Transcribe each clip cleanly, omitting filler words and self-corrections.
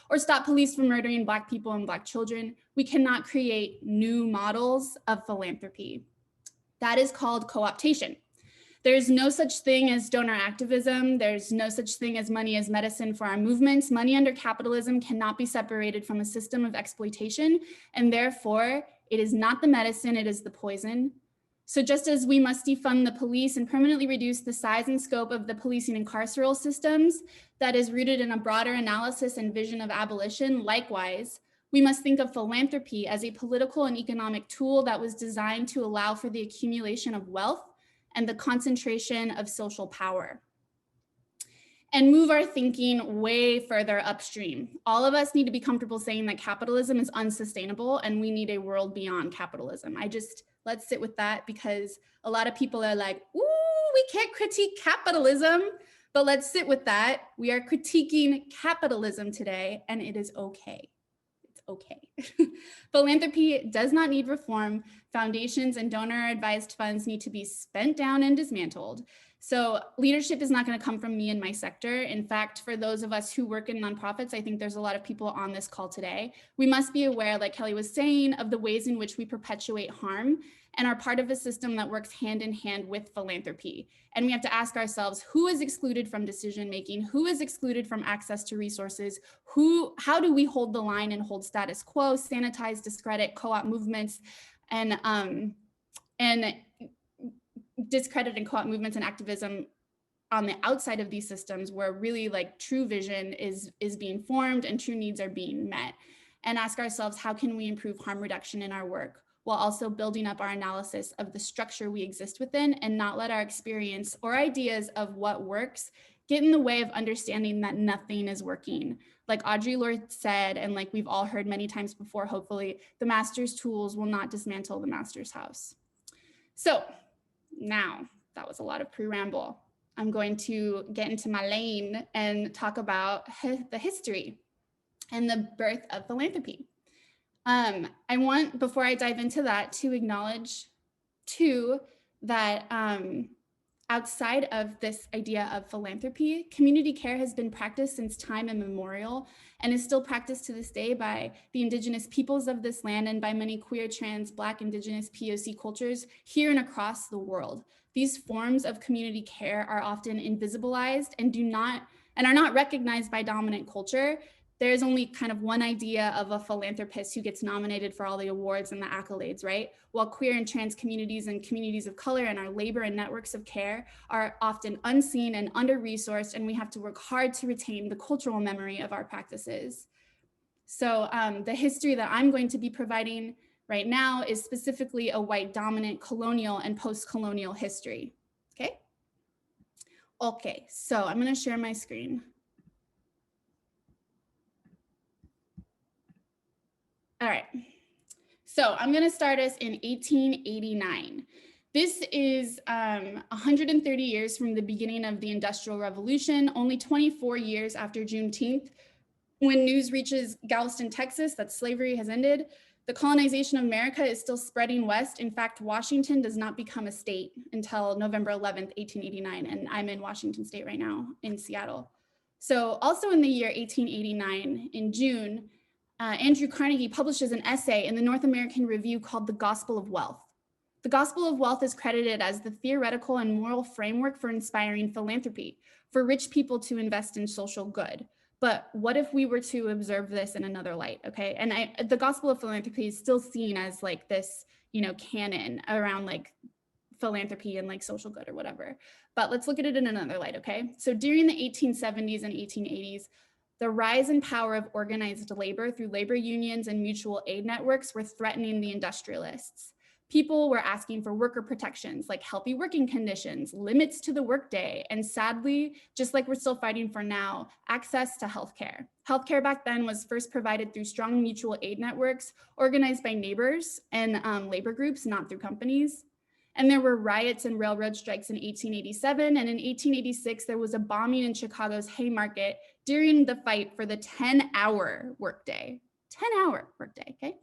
or stop police from murdering Black people and Black children. We cannot create new models of philanthropy. That is called co-optation. There's no such thing as donor activism. There's no such thing as money as medicine for our movements. Money under capitalism cannot be separated from a system of exploitation, and therefore it is not the medicine, it is the poison. So just as we must defund the police and permanently reduce the size and scope of the policing and carceral systems that is rooted in a broader analysis and vision of abolition, likewise, we must think of philanthropy as a political and economic tool that was designed to allow for the accumulation of wealth and the concentration of social power. And move our thinking way further upstream. All of us need to be comfortable saying that capitalism is unsustainable and we need a world beyond capitalism. Let's sit with that, because a lot of people are like, ooh, we can't critique capitalism, but let's sit with that. We are critiquing capitalism today, and it is okay. It's okay. Philanthropy does not need reform. Foundations and donor advised funds need to be spent down and dismantled. So leadership is not going to come from me and my sector. In fact, for those of us who work in nonprofits, I think there's a lot of people on this call today. We must be aware, like Kelly was saying, of the ways in which we perpetuate harm and are part of a system that works hand in hand with philanthropy. And we have to ask ourselves, who is excluded from decision-making? Who is excluded from access to resources? How do we hold the line and hold status quo, sanitize, discredit co-op movements, and discredit and co-op movements and activism on the outside of these systems, where really like true vision is being formed and true needs are being met? And ask ourselves, how can we improve harm reduction in our work while also building up our analysis of the structure we exist within, and not let our experience or ideas of what works get in the way of understanding that nothing is working. Like Audre Lorde said, and like we've all heard many times before, hopefully, the master's tools will not dismantle the master's house. So now, that was a lot of pre-ramble. I'm going to get into my lane and talk about the history and the birth of philanthropy. I want, before I dive into that, to acknowledge too that outside of this idea of philanthropy, community care has been practiced since time immemorial and is still practiced to this day by the indigenous peoples of this land and by many queer, trans, Black, indigenous, POC cultures here and across the world. These forms of community care are often invisibilized and are not recognized by dominant culture. There's only kind of one idea of a philanthropist who gets nominated for all the awards and the accolades, right? While queer and trans communities and communities of color and our labor and networks of care are often unseen and under-resourced, and we have to work hard to retain the cultural memory of our practices. So the history that I'm going to be providing right now is specifically a white dominant colonial and post-colonial history, okay? Okay, so I'm gonna share my screen. All right, so I'm gonna start us in 1889. This is 130 years from the beginning of the Industrial Revolution, only 24 years after Juneteenth, when news reaches Galveston, Texas, that slavery has ended. The colonization of America is still spreading west. In fact, Washington does not become a state until November 11th, 1889, and I'm in Washington State right now in Seattle. So also in the year 1889, in June, Andrew Carnegie publishes an essay in the North American Review called The Gospel of Wealth. The Gospel of Wealth is credited as the theoretical and moral framework for inspiring philanthropy, for rich people to invest in social good. But what if we were to observe this in another light, okay? And the Gospel of Philanthropy is still seen as like this, canon around like philanthropy and like social good or whatever. But let's look at it in another light, okay? So during the 1870s and 1880s, the rise and power of organized labor through labor unions and mutual aid networks were threatening the industrialists. People were asking for worker protections like healthy working conditions, limits to the workday, and sadly, just like we're still fighting for now, access to healthcare. Healthcare back then was first provided through strong mutual aid networks organized by neighbors and labor groups, not through companies. And there were riots and railroad strikes in 1887. And in 1886, there was a bombing in Chicago's Haymarket during the fight for the 10-hour workday. 10-hour workday, okay?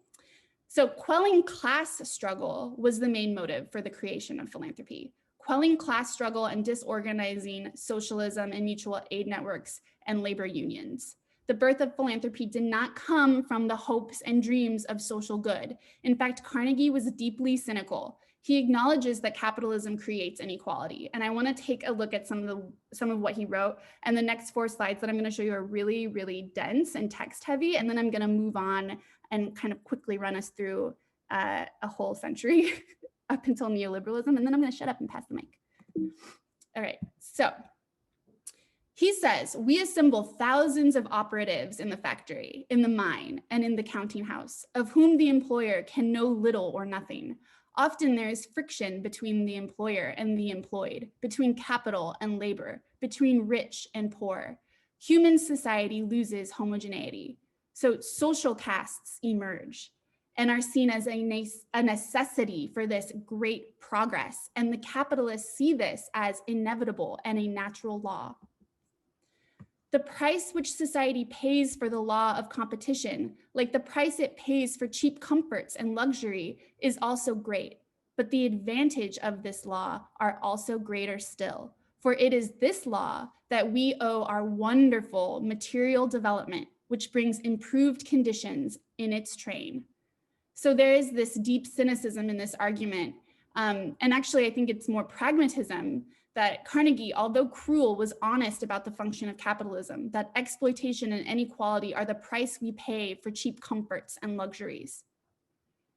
So quelling class struggle was the main motive for the creation of philanthropy. Quelling class struggle and disorganizing socialism and mutual aid networks and labor unions. The birth of philanthropy did not come from the hopes and dreams of social good. In fact, Carnegie was deeply cynical. He acknowledges that capitalism creates inequality. And I want to take a look at some of what he wrote. And the next 4 slides that I'm going to show you are really, really dense and text heavy. And then I'm going to move on and kind of quickly run us through a whole century up until neoliberalism. And then I'm going to shut up and pass the mic. All right, so he says, we assemble thousands of operatives in the factory, in the mine, and in the counting house, of whom the employer can know little or nothing. Often there is friction between the employer and the employed, between capital and labor, between rich and poor. Human society loses homogeneity. So social castes emerge and are seen as a necessity for this great progress. And the capitalists see this as inevitable and a natural law. The price which society pays for the law of competition, like the price it pays for cheap comforts and luxury, is also great. But the advantage of this law are also greater still. For it is this law that we owe our wonderful material development, which brings improved conditions in its train. So there is this deep cynicism in this argument. And actually, I think it's more pragmatism that Carnegie, although cruel, was honest about the function of capitalism, that exploitation and inequality are the price we pay for cheap comforts and luxuries.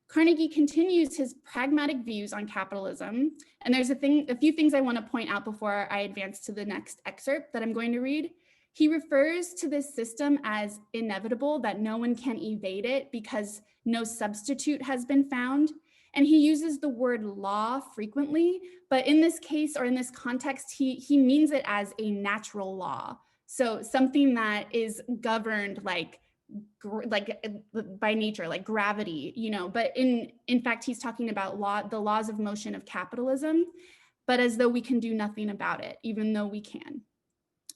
Carnegie continues his pragmatic views on capitalism. And there's a few things I want to point out before I advance to the next excerpt that I'm going to read. He refers to this system as inevitable, that no one can evade it because no substitute has been found. And he uses the word law frequently, but in this case or in this context, he means it as a natural law. So something that is governed like by nature, like gravity, you know, but in fact, he's talking about the laws of motion of capitalism, but as though we can do nothing about it, even though we can.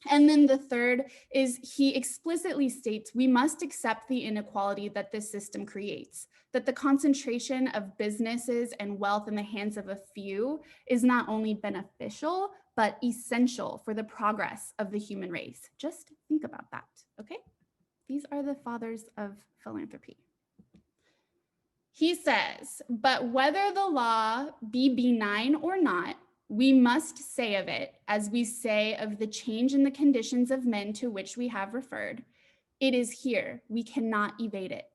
And then the third is he explicitly states we must accept the inequality that this system creates, that the concentration of businesses and wealth in the hands of a few is not only beneficial, but essential for the progress of the human race. Just think about that, okay? These are the fathers of philanthropy. He says, but whether the law be benign or not, we must say of it, as we say of the change in the conditions of men to which we have referred, it is here, we cannot evade it.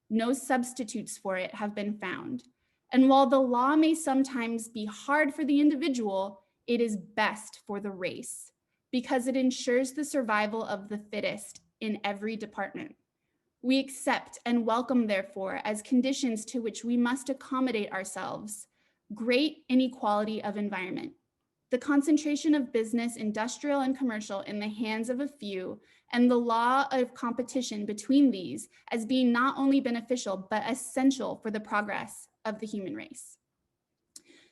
No substitutes for it have been found. And while the law may sometimes be hard for the individual, it is best for the race, because it ensures the survival of the fittest in every department. We accept and welcome, therefore, as conditions to which we must accommodate ourselves, great inequality of environment, the concentration of business, industrial and commercial, in the hands of a few, and the law of competition between these as being not only beneficial, but essential for the progress of the human race.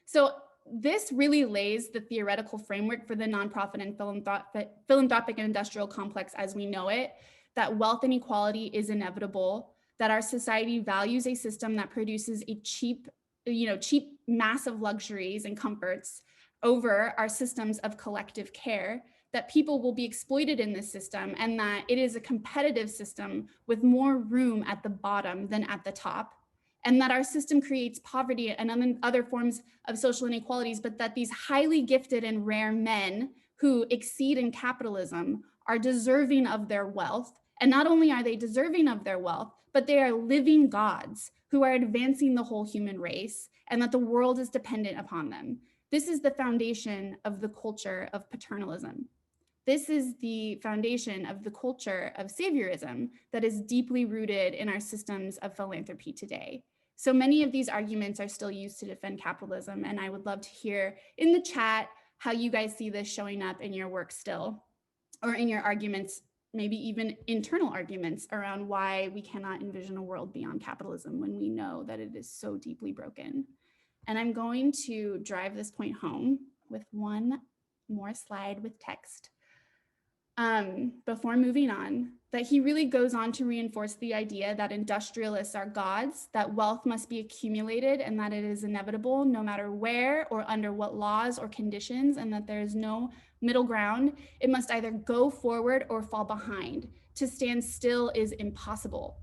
So this really lays the theoretical framework for the nonprofit and philanthropic and industrial complex as we know it, that wealth inequality is inevitable, that our society values a system that produces a cheap massive luxuries and comforts over our systems of collective care, that people will be exploited in this system, and that it is a competitive system with more room at the bottom than at the top, and that our system creates poverty and other forms of social inequalities, but that these highly gifted and rare men who exceed in capitalism are deserving of their wealth. And not only are they deserving of their wealth, but they are living gods who are advancing the whole human race, and that the world is dependent upon them. This is the foundation of the culture of paternalism. This is the foundation of the culture of saviorism that is deeply rooted in our systems of philanthropy today. So many of these arguments are still used to defend capitalism, and I would love to hear in the chat how you guys see this showing up in your work still, or in your arguments, maybe even internal arguments around why we cannot envision a world beyond capitalism when we know that it is so deeply broken. And I'm going to drive this point home with one more slide with text before moving on, that he really goes on to reinforce the idea that industrialists are gods, that wealth must be accumulated, and that it is inevitable no matter where or under what laws or conditions, and that there is no middle ground. It must either go forward or fall behind to stand still is impossible.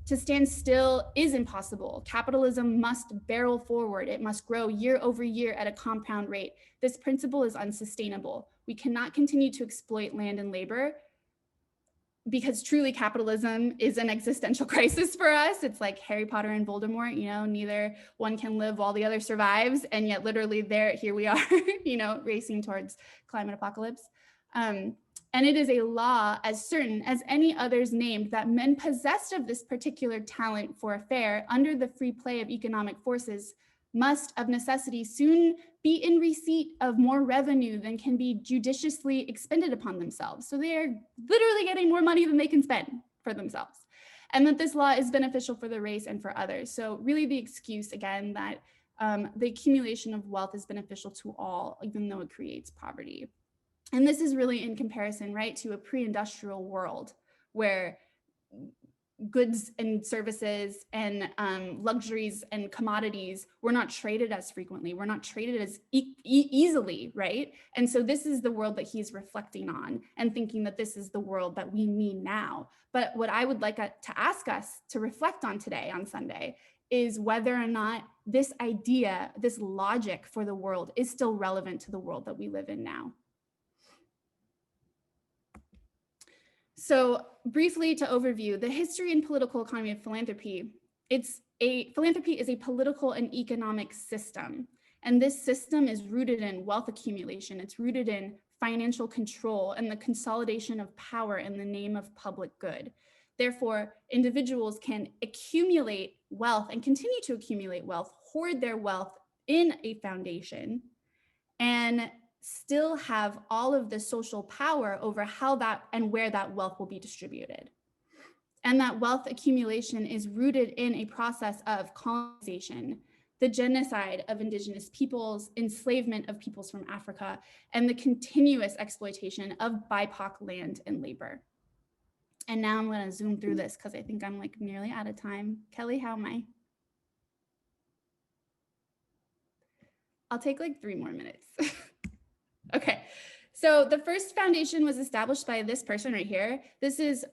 To stand still is impossible. Capitalism must barrel forward. It must grow year over year at a compound rate. This principle is unsustainable. We cannot continue to exploit land and labor because truly capitalism is an existential crisis for us. It's like Harry Potter and Voldemort, you know, neither one can live while the other survives. And yet literally here we are, you know, racing towards climate apocalypse. And it is a law as certain as any others named that men possessed of this particular talent for affair under the free play of economic forces must of necessity soon be in receipt of more revenue than can be judiciously expended upon themselves. So they are literally getting more money than they can spend for themselves. And that this law is beneficial for the race and for others. So really the excuse again that the accumulation of wealth is beneficial to all, even though it creates poverty. And this is really in comparison, right, to a pre-industrial world where goods and services and luxuries and commodities were not traded as frequently, were not traded as easily, right? And so this is the world that he's reflecting on and thinking that this is the world that we need now. But what I would like to ask us to reflect on today, on Sunday, is whether or not this idea, this logic for the world is still relevant to the world that we live in now. So briefly to overview, the history and political economy of philanthropy, philanthropy is a political and economic system. And this system is rooted in wealth accumulation. It's rooted in financial control and the consolidation of power in the name of public good. Therefore, individuals can accumulate wealth and continue to accumulate wealth, hoard their wealth in a foundation, and still have all of the social power over how that and where that wealth will be distributed. And that wealth accumulation is rooted in a process of colonization, the genocide of indigenous peoples, enslavement of peoples from Africa, and the continuous exploitation of BIPOC land and labor. And now I'm going to zoom through this because I think I'm like nearly out of time. Kelly, how am I? I'll take like 3 more minutes. Okay, so the first foundation was established by this person right here. This is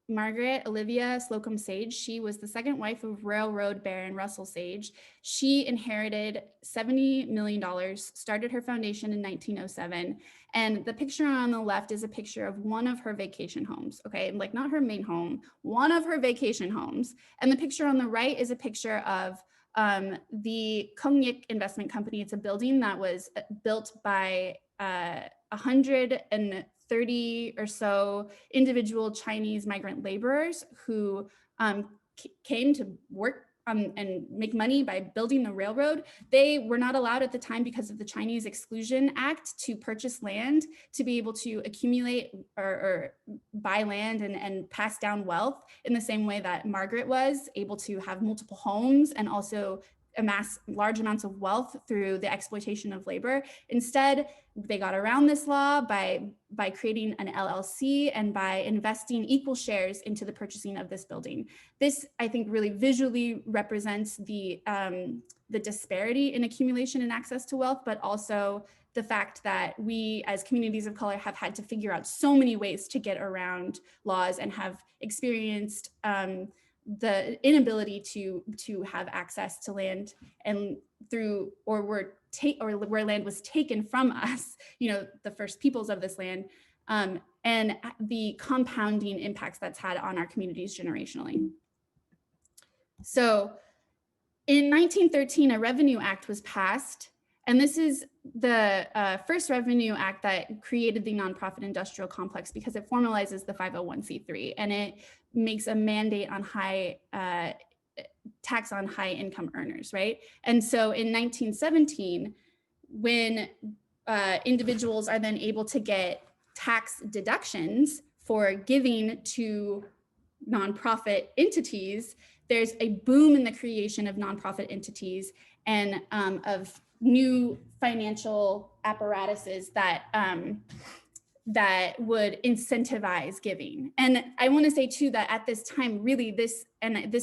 Margaret Olivia Slocum Sage. She was the second wife of railroad baron Russell Sage. She inherited $70 million, started her foundation in 1907. And the picture on the left is a picture of one of her vacation homes, okay? Like not her main home, one of her vacation homes. And the picture on the right is a picture of the Kongyik Investment Company. It's a building that was built by 130 or so individual Chinese migrant laborers who came to work and make money by building the railroad. They were not allowed at the time because of the Chinese Exclusion Act to purchase land to be able to accumulate or buy land and pass down wealth in the same way that Margaret was able to have multiple homes and also amass large amounts of wealth through the exploitation of labor. Instead, they got around this law by creating an LLC and by investing equal shares into the purchasing of this building. This, I think, really visually represents the disparity in accumulation and access to wealth, but also the fact that we as communities of color have had to figure out so many ways to get around laws and have experienced the inability to have access to land and through where land was taken from us, you know, the first peoples of this land, and the compounding impacts that's had on our communities generationally. So in 1913, a Revenue Act was passed, and this is the first Revenue Act that created the nonprofit industrial complex because it formalizes the 501c3 and it makes a mandate on tax on high income earners, right? And so in 1917, when individuals are then able to get tax deductions for giving to nonprofit entities, there's a boom in the creation of nonprofit entities and of new financial apparatuses that would incentivize giving. And I want to say too that at this time, really this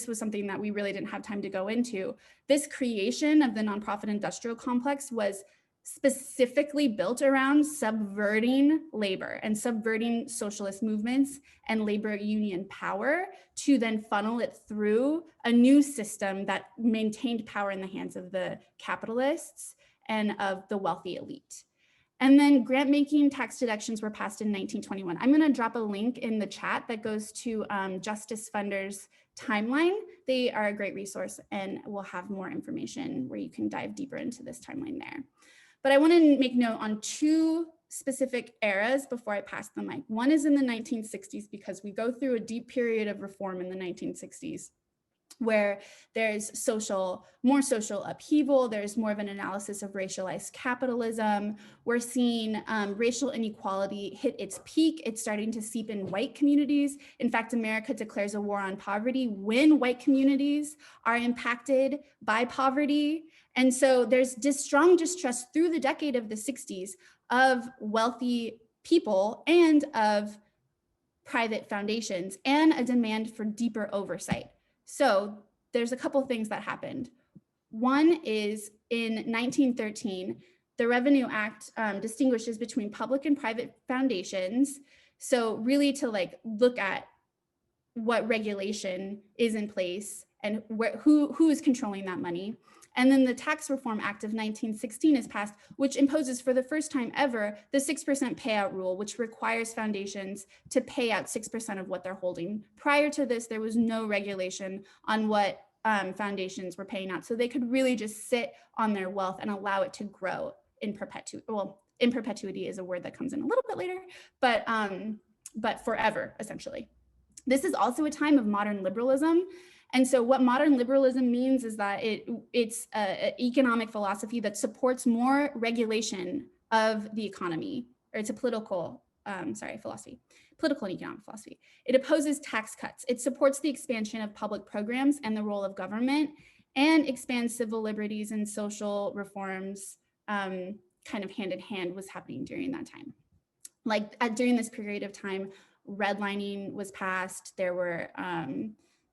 was something that we really didn't have time to go into, this creation of the nonprofit industrial complex was specifically built around subverting labor and subverting socialist movements and labor union power to then funnel it through a new system that maintained power in the hands of the capitalists and of the wealthy elite. And then grant-making tax deductions were passed in 1921. I'm going to drop a link in the chat that goes to Justice Funder's timeline. They are a great resource, and we'll have more information where you can dive deeper into this timeline there. But I want to make note on two specific eras before I pass the mic. One is in the 1960s, because we go through a deep period of reform in the 1960s, where there's more social upheaval. There's more of an analysis of racialized capitalism. We're seeing racial inequality hit its peak. It's starting to seep in white communities. In fact, America declares a war on poverty when white communities are impacted by poverty. And so there's this strong distrust through the decade of the 60s of wealthy people and of private foundations, and a demand for deeper oversight. So there's a couple things that happened. One is in 1913, the Revenue Act distinguishes between public and private foundations. So really to look at what regulation is in place and who is controlling that money. And then the Tax Reform Act of 1916 is passed, which imposes for the first time ever the 6% payout rule, which requires foundations to pay out 6% of what they're holding. Prior to this, there was no regulation on what foundations were paying out. So they could really just sit on their wealth and allow it to grow in perpetuity. Well, in perpetuity is a word that comes in a little bit later, but forever, essentially. This is also a time of modern liberalism. And so what modern liberalism means is that it's an economic philosophy that supports more regulation of the economy, or it's a political philosophy, political and economic philosophy. It opposes tax cuts. It supports the expansion of public programs and the role of government, and expands civil liberties and social reforms, kind of hand in hand was happening during that time. During this period of time, redlining was passed. There were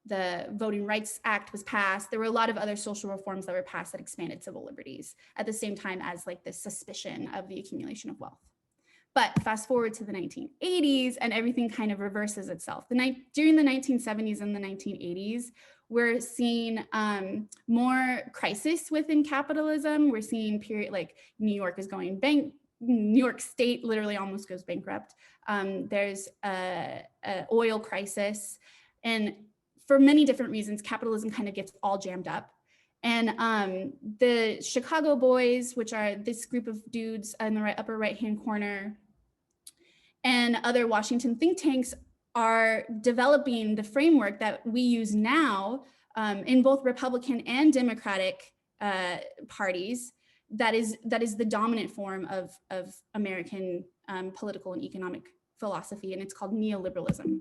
the Voting Rights Act was passed. There were a lot of other social reforms that were passed that expanded civil liberties at the same time as this suspicion of the accumulation of wealth. But fast forward to the 1980s and everything kind of reverses itself. During the 1970s and the 1980s, we're seeing more crisis within capitalism. We're seeing New York is going New York State literally almost goes bankrupt. There's a oil crisis, and for many different reasons, capitalism kind of gets all jammed up. And the Chicago Boys, which are this group of dudes in the upper right-hand corner, and other Washington think tanks are developing the framework that we use now in both Republican and Democratic parties. That is the dominant form of American political and economic philosophy, and it's called neoliberalism.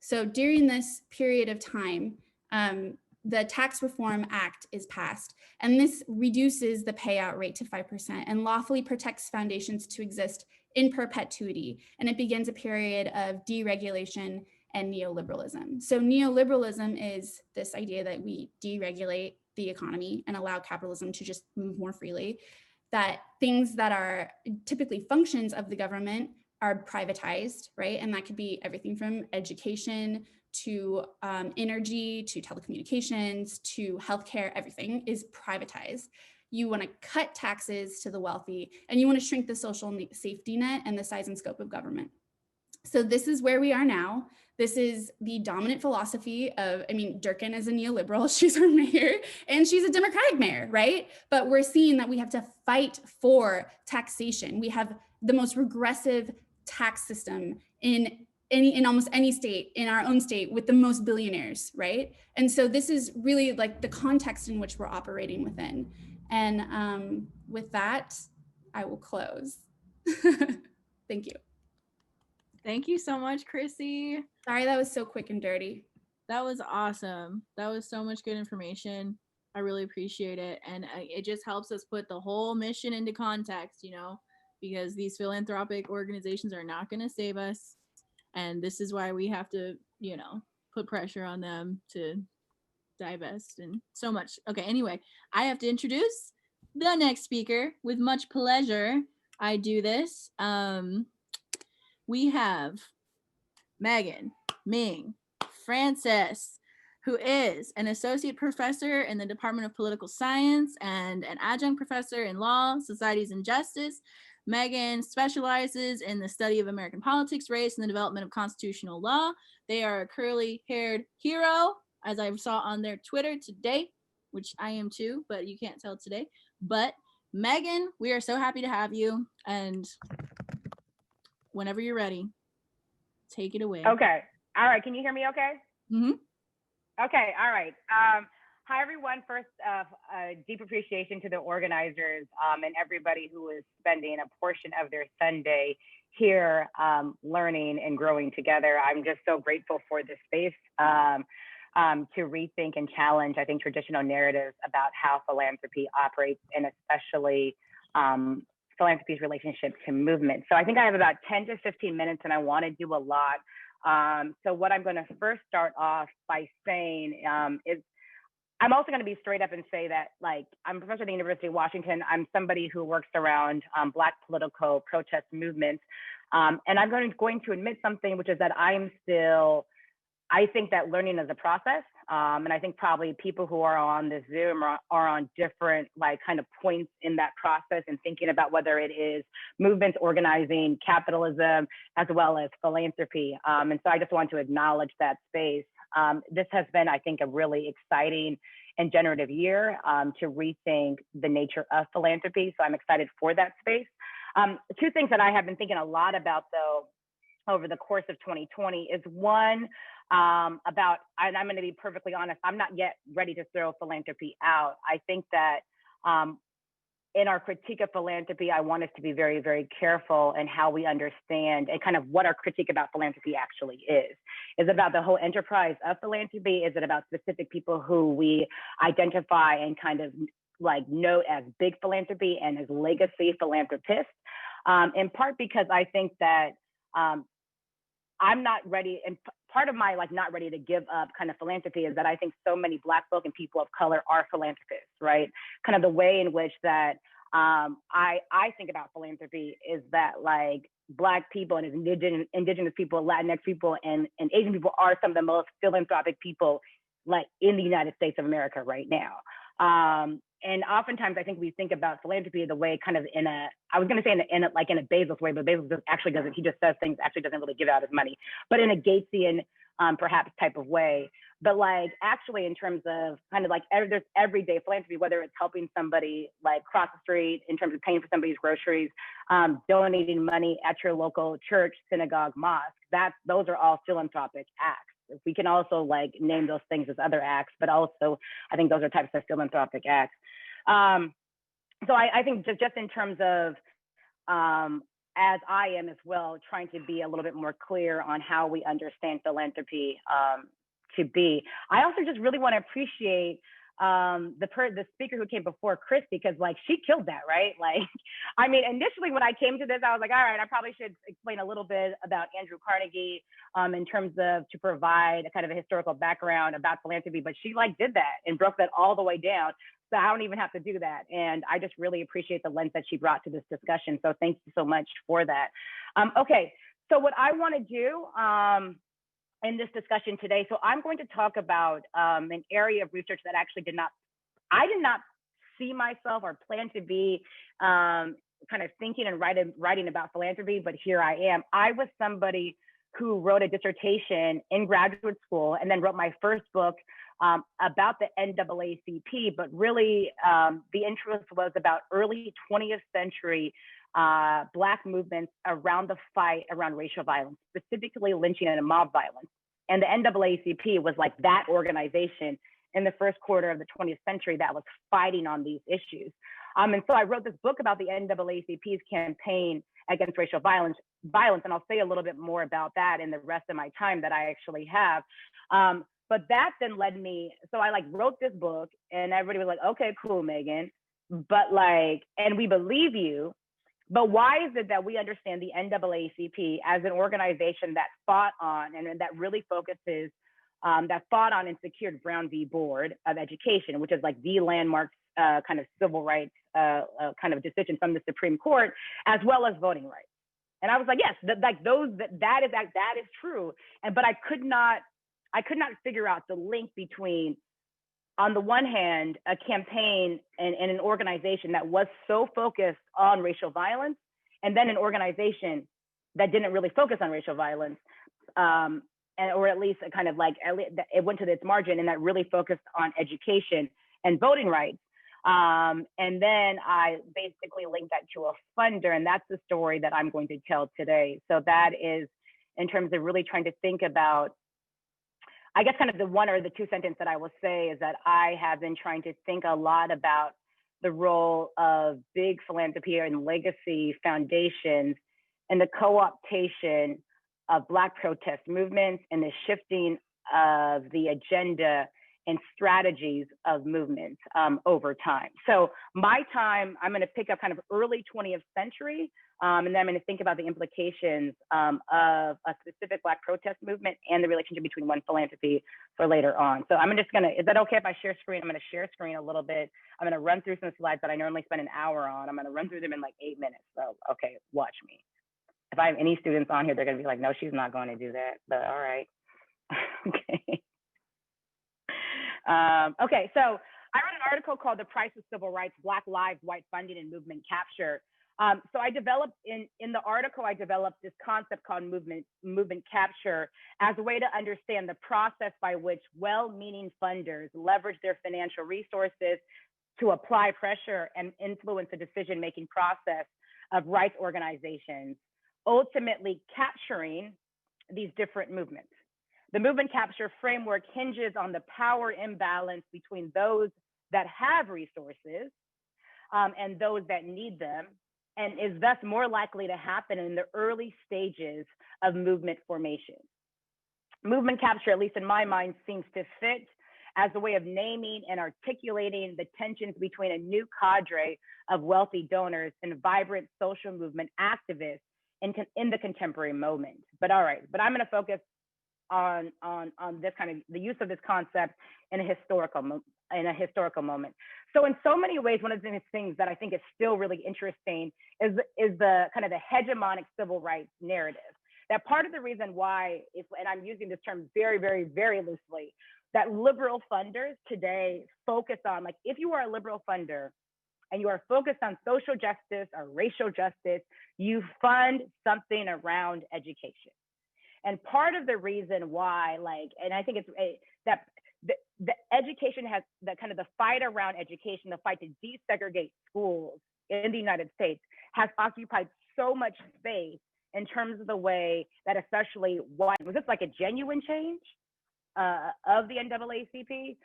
So during this period of time, the Tax Reform Act is passed, and this reduces the payout rate to 5% and lawfully protects foundations to exist in perpetuity. And it begins a period of deregulation and neoliberalism. So neoliberalism is this idea that we deregulate the economy and allow capitalism to just move more freely, that things that are typically functions of the government are privatized, right? And that could be everything from education to energy, to telecommunications, to healthcare. Everything is privatized. You want to cut taxes to the wealthy, and you want to shrink the social safety net and the size and scope of government. So this is where we are now. This is the dominant philosophy of, Durkan is a neoliberal, she's our mayor, and she's a Democratic mayor, right? But we're seeing that we have to fight for taxation. We have the most regressive tax system in almost any state, in our own state, with the most billionaires, right? And so this is really the context in which we're operating within. And with that, I will close. Thank you. Thank you so much, Chrissy. Sorry, that was so quick and dirty. That was awesome. That was so much good information. I really appreciate it. And it just helps us put the whole mission into context, because these philanthropic organizations are not going to save us. And this is why we have to, put pressure on them to divest and so much. Okay, anyway, I have to introduce the next speaker. With much pleasure, I do this. We have Megan Ming Francis, who is an associate professor in the Department of Political Science and an adjunct professor in law, societies, and justice. Megan specializes in the study of American politics, race, and the development of constitutional law. They are a curly-haired hero, as I saw on their Twitter today, which I am too, but you can't tell today. But Megan, we are so happy to have you. And whenever you're ready, take it away. Okay. All right. Can you hear me okay? Mm-hmm. Okay. All right. Hi, everyone. First, deep appreciation to the organizers and everybody who is spending a portion of their Sunday here learning and growing together. I'm just so grateful for this space to rethink and challenge, I think, traditional narratives about how philanthropy operates, and especially philanthropy's relationship to movement. So I think I have about 10 to 15 minutes and I want to do a lot. So what I'm going to first start off by saying is I'm also going to be straight up and say that, like, I'm a professor at the University of Washington. I'm somebody who works around Black political protest movements. And I'm going to admit something, which is that I think that learning is a process. And I think probably people who are on this Zoom are on different kind of points in that process and thinking about whether it is movements, organizing, capitalism, as well as philanthropy. And so I just want to acknowledge that space. This has been, I think, a really exciting and generative year to rethink the nature of philanthropy. So I'm excited for that space. Two things that I have been thinking a lot about, though, over the course of 2020 is one, about, and I'm going to be perfectly honest, I'm not yet ready to throw philanthropy out. I think that in our critique of philanthropy, I want us to be very, very careful in how we understand and kind of what our critique about philanthropy actually is. Is it about the whole enterprise of philanthropy? Is it about specific people who we identify and kind of note as big philanthropy and as legacy philanthropists? In part because I think that I'm not ready, and part of my not ready to give up kind of philanthropy is that I think so many Black folk and people of color are philanthropists, right? Kind of the way in which that I think about philanthropy is that Black people and indigenous people, Latinx people, and Asian people are some of the most philanthropic people in the United States of America right now. And oftentimes I think we think about philanthropy the way kind of I was going to say in a Bezos way, but Bezos he just says things, actually doesn't really give out his money, but in a Gatesian perhaps type of way. But actually in terms of kind of there's everyday philanthropy, whether it's helping somebody cross the street in terms of paying for somebody's groceries, donating money at your local church, synagogue, mosque, those are all philanthropic acts. We can also name those things as other acts, but also I think those are types of philanthropic acts. So I think just in terms of, as I am as well, trying to be a little bit more clear on how we understand philanthropy to be. I also just really want to appreciate the speaker who came before, Chris, because she killed that, right? I mean, initially when I came to this, I was like, all right, I probably should explain a little bit about Andrew Carnegie in terms of to provide a kind of a historical background about philanthropy, but she did that and broke that all the way down. So I don't even have to do that. And I just really appreciate the lens that she brought to this discussion. So thank you so much for that. Okay, so what I want to do in this discussion today, so I'm going to talk about an area of research that actually I did not see myself or plan to be kind of thinking and writing about philanthropy, but here I am. I was somebody who wrote a dissertation in graduate school and then wrote my first book about the NAACP, but really the interest was about early 20th century Black movements around the fight around racial violence, specifically lynching and mob violence. And the NAACP was that organization in the first quarter of the 20th century that was fighting on these issues. And so I wrote this book about the NAACP's campaign against racial violence, and I'll say a little bit more about that in the rest of my time that I actually have. But that then led me, so I wrote this book and everybody was like, okay, cool, Megan, but and we believe you, but why is it that we understand the NAACP as an organization that fought on and that really focuses that fought on and secured Brown v. Board of Education, which is like the landmark kind of civil rights kind of decision from the Supreme Court, as well as voting rights. And I was like, yes, that is true. But I could not figure out the link between, on the one hand, a campaign and an organization that was so focused on racial violence, and then an organization that didn't really focus on racial violence, or at least kind of like it went to its margin, and that really focused on education and voting rights. And then I basically linked that to a funder, and that's the story that I'm going to tell today. So that is in terms of really trying to think about, I guess kind of the one or the two sentence that I will say is that I have been trying to think a lot about the role of big philanthropy and legacy foundations and the co-optation of Black protest movements and the shifting of the agenda and strategies of movements over time. So my time, I'm gonna pick up kind of early 20th century, and then I'm gonna think about the implications of a specific Black protest movement and the relationship between one philanthropy for later on. So I'm just gonna, is that okay if I share screen? I'm gonna share screen a little bit. I'm gonna run through some slides that I normally spend an hour on. I'm gonna run through them in like 8 minutes. So, okay, watch me. If I have any students on here, they're gonna be like, no, she's not going to do that, but all right. Okay. Okay, so I wrote an article called The Price of Civil Rights, Black Lives, White Funding, and Movement Capture. So I developed, in the article, I developed this concept called movement capture as a way to understand the process by which well-meaning funders leverage their financial resources to apply pressure and influence the decision-making process of rights organizations, ultimately capturing these different movements. The movement capture framework hinges on the power imbalance between those that have resources and those that need them, and is thus more likely to happen in the early stages of movement formation. Movement capture, at least in my mind, seems to fit as a way of naming and articulating the tensions between a new cadre of wealthy donors and vibrant social movement activists in the contemporary moment. But all right, but I'm gonna focus on this kind of the use of this concept in a historical moment. So in so many ways, one of the things that I think is still really interesting is the kind of the hegemonic civil rights narrative. That part of the reason why, and I'm using this term very, very, very loosely, that liberal funders today focus on, like, if you are a liberal funder and you are focused on social justice or racial justice, you fund something around education. And part of the reason why, like, and I think it's that the education has the kind of the fight around education, the fight to desegregate schools in the United States has occupied so much space in terms of the way that, especially, was this like a genuine change of the NAACP,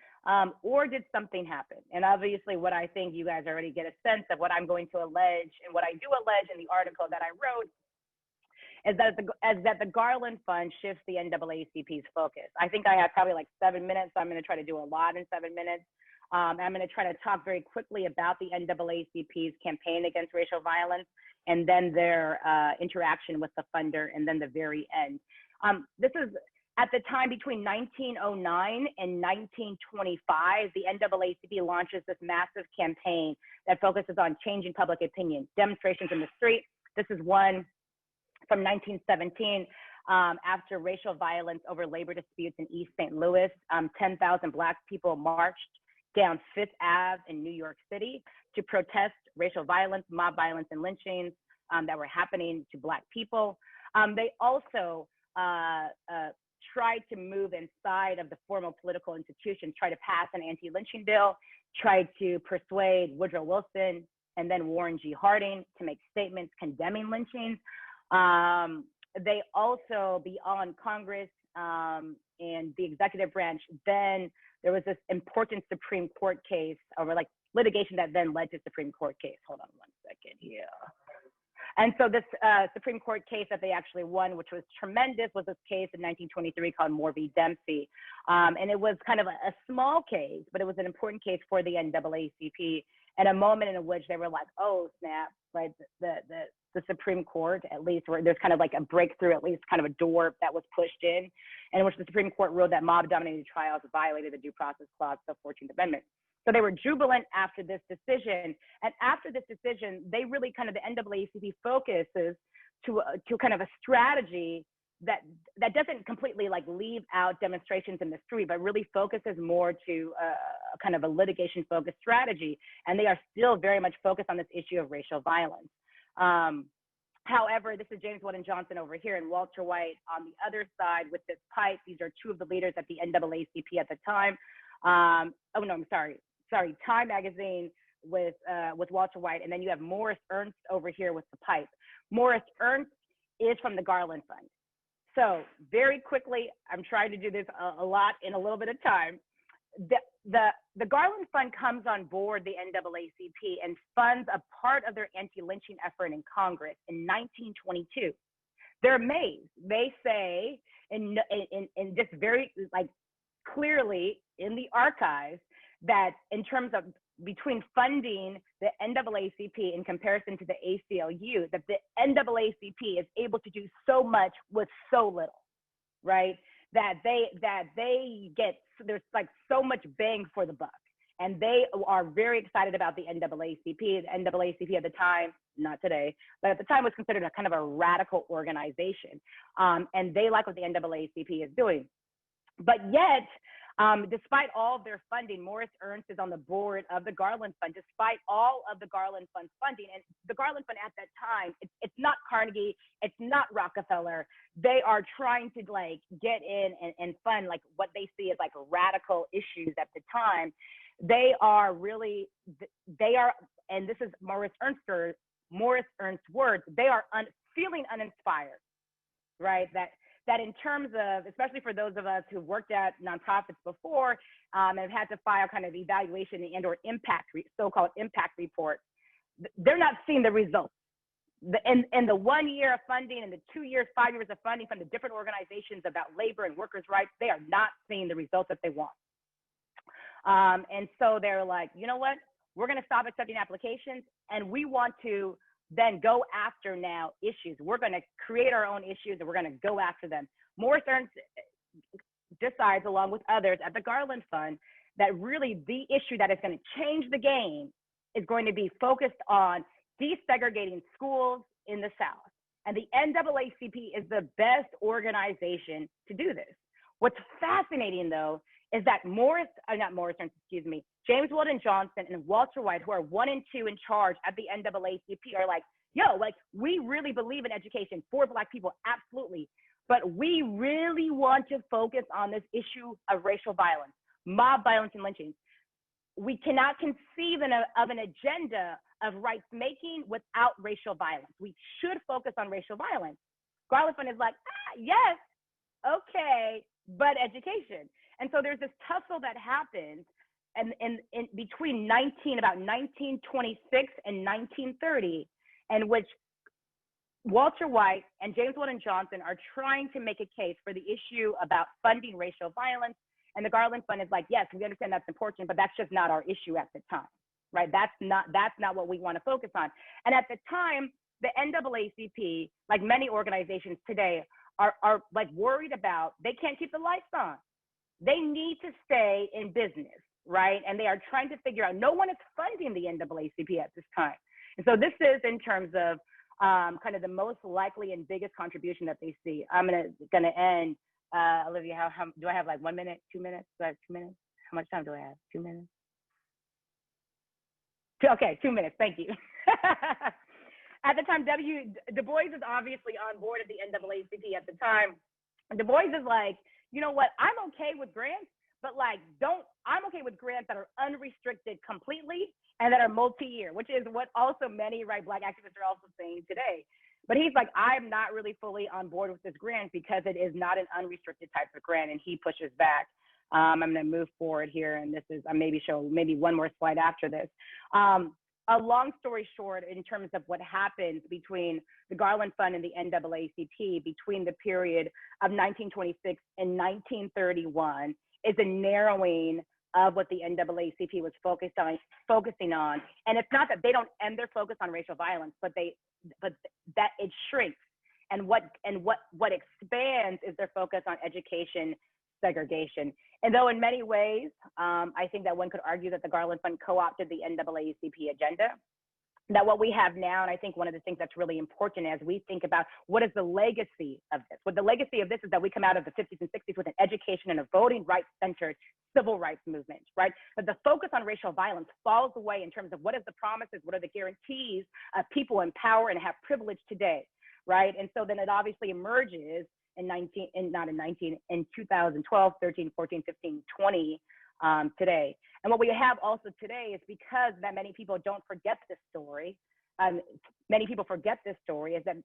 or did something happen? And obviously, what I think you guys already get a sense of what I'm going to allege, and what I do allege in the article that I wrote, is that the Garland Fund shifts the NAACP's focus. I think I have probably like 7 minutes, so I'm going to try to do a lot in 7 minutes. I'm going to try to talk very quickly about the NAACP's campaign against racial violence, and then their interaction with the funder, and then the very end. This is at the time between 1909 and 1925, the NAACP launches this massive campaign that focuses on changing public opinion, demonstrations in the street. This is one from 1917, after racial violence over labor disputes in East St. Louis. 10,000 Black people marched down Fifth Ave in New York City to protest racial violence, mob violence, and lynchings that were happening to Black people. They also tried to move inside of the formal political institutions, try to pass an anti-lynching bill, tried to persuade Woodrow Wilson and then Warren G. Harding to make statements condemning lynchings. They also, beyond Congress and the executive branch, then there was this important Supreme Court case, or like litigation that then led to Supreme Court case. Hold on 1 second here. And so this Supreme Court case that they actually won, which was tremendous, was this case in 1923 called Moore v. Dempsey. And it was kind of a small case, but it was an important case for the NAACP and a moment in which they were like, oh snap, right? The Supreme Court, at least, where there's kind of like a breakthrough, at least kind of a door that was pushed in which the Supreme Court ruled that mob-dominated trials violated the Due Process Clause of the 14th Amendment. So they were jubilant after this decision. And after this decision, they really kind of, the NAACP focuses to kind of a strategy that doesn't completely like leave out demonstrations in the street, but really focuses more to a kind of a litigation focused strategy. And they are still very much focused on this issue of racial violence. However, this is James Weldon Johnson over here and Walter White on the other side with this pipe. These are two of the leaders at the NAACP at the time. Oh no, I'm sorry, Time Magazine with Walter White, and then you have Morris Ernst over here with the pipe. Morris Ernst is from the Garland Fund. So very quickly, I'm trying to do this a lot in a little bit of time. The Garland Fund comes on board the NAACP and funds a part of their anti-lynching effort in Congress in 1922. They're amazed. They say, in just very like clearly in the archives, that in terms of between funding the NAACP in comparison to the ACLU, that the NAACP is able to do so much with so little, right? That they get, there's like so much bang for the buck. And they are very excited about the NAACP. The NAACP at the time, not today, but at the time was considered a kind of a radical organization. And they like what the NAACP is doing. But yet, despite all of their funding, Morris Ernst is on the board of the Garland Fund, despite all of the Garland Fund's funding. And the Garland Fund at that time, it's not Carnegie, it's not Rockefeller. They are trying to like get in and fund like what they see as like radical issues at the time. They are really, and this is Morris Ernst's words, they are feeling uninspired, right? That in terms of, especially for those of us who've worked at nonprofits before and have had to file kind of evaluation and or so-called impact reports, they're not seeing the results. In the 1 year of funding and the 2 years, 5 years of funding from the different organizations about labor and workers' rights, they are not seeing the results that they want. And so they're like, you know what? We're going to stop accepting applications and we want to then go after now issues. We're going to create our own issues and we're going to go after them. Morris Ernst decides, along with others at the Garland Fund, that really the issue that is going to change the game is going to be focused on desegregating schools in the South. And the NAACP is the best organization to do this. What's fascinating, though, is that James Weldon Johnson and Walter White, who are 1 and 2 in charge at the NAACP, are like, yo, like, we really believe in education for Black people, absolutely. But we really want to focus on this issue of racial violence, mob violence and lynchings. We cannot conceive of an agenda of rights making without racial violence. We should focus on racial violence. Garland Fund is like, yes, okay, but education. And so there's this tussle that happens and in between about 1926 and 1930, in which Walter White and James Weldon Johnson are trying to make a case for the issue about funding racial violence. And the Garland Fund is like, yes, we understand that's important, but that's just not our issue at the time, right? That's not what we want to focus on. And at the time, the NAACP, like many organizations today, are like worried about, they can't keep the lights on. They need to stay in business, right? And they are trying to figure out, no one is funding the NAACP at this time. And so this is in terms of kind of the most likely and biggest contribution that they see. I'm gonna end. Olivia, how do I have like 1 minute, 2 minutes? Do I have 2 minutes? How much time do I have? 2 minutes? Okay, 2 minutes, thank you. At the time, Du Bois is obviously on board at the NAACP at the time. Du Bois is like, you know what, I'm okay with grants, but like, I'm okay with grants that are unrestricted completely and that are multi-year, which is what also many Black activists are also saying today. But he's like, I'm not really fully on board with this grant because it is not an unrestricted type of grant, and he pushes back. I'm gonna move forward here, and this is, I show one more slide after this. A long story short, in terms of what happens between the Garland Fund and the NAACP between the period of 1926 and 1931 is a narrowing of what the NAACP was focusing on. And it's not that they don't end their focus on racial violence, but that it shrinks. And what expands is their focus on education segregation. And though in many ways, I think that one could argue that the Garland Fund co-opted the NAACP agenda, that what we have now, and I think one of the things that's really important as we think about what is the legacy of this. What the legacy of this is that we come out of the 50s and 60s with an education and a voting rights-centered civil rights movement, right? But the focus on racial violence falls away in terms of what is the promises, what are the guarantees of people in power and have privilege today, right? And so then it obviously emerges in 2012, 13, 14, 15, 20, today. And what we have also today is because that many people don't forget this story, many people forget this story, is that,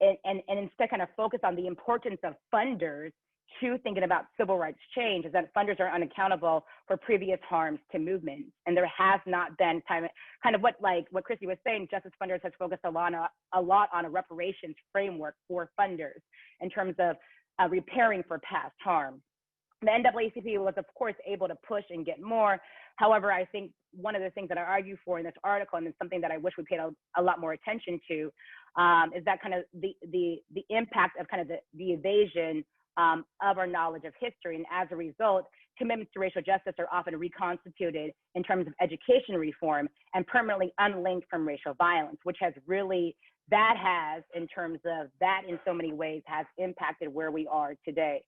and instead kind of focus on the importance of funders to thinking about civil rights change, is that funders are unaccountable for previous harms to movements. And there has not been kind of what Chrissy was saying, Justice Funders has focused a lot on a reparations framework for funders in terms of repairing for past harm. The NAACP was, of course, able to push and get more. However, I think one of the things that I argue for in this article, and it's something that I wish we paid a lot more attention to, is that kind of the impact of kind of the evasion of our knowledge of history. And as a result, commitments to racial justice are often reconstituted in terms of education reform and permanently unlinked from racial violence, which has really, in so many ways has impacted where we are today.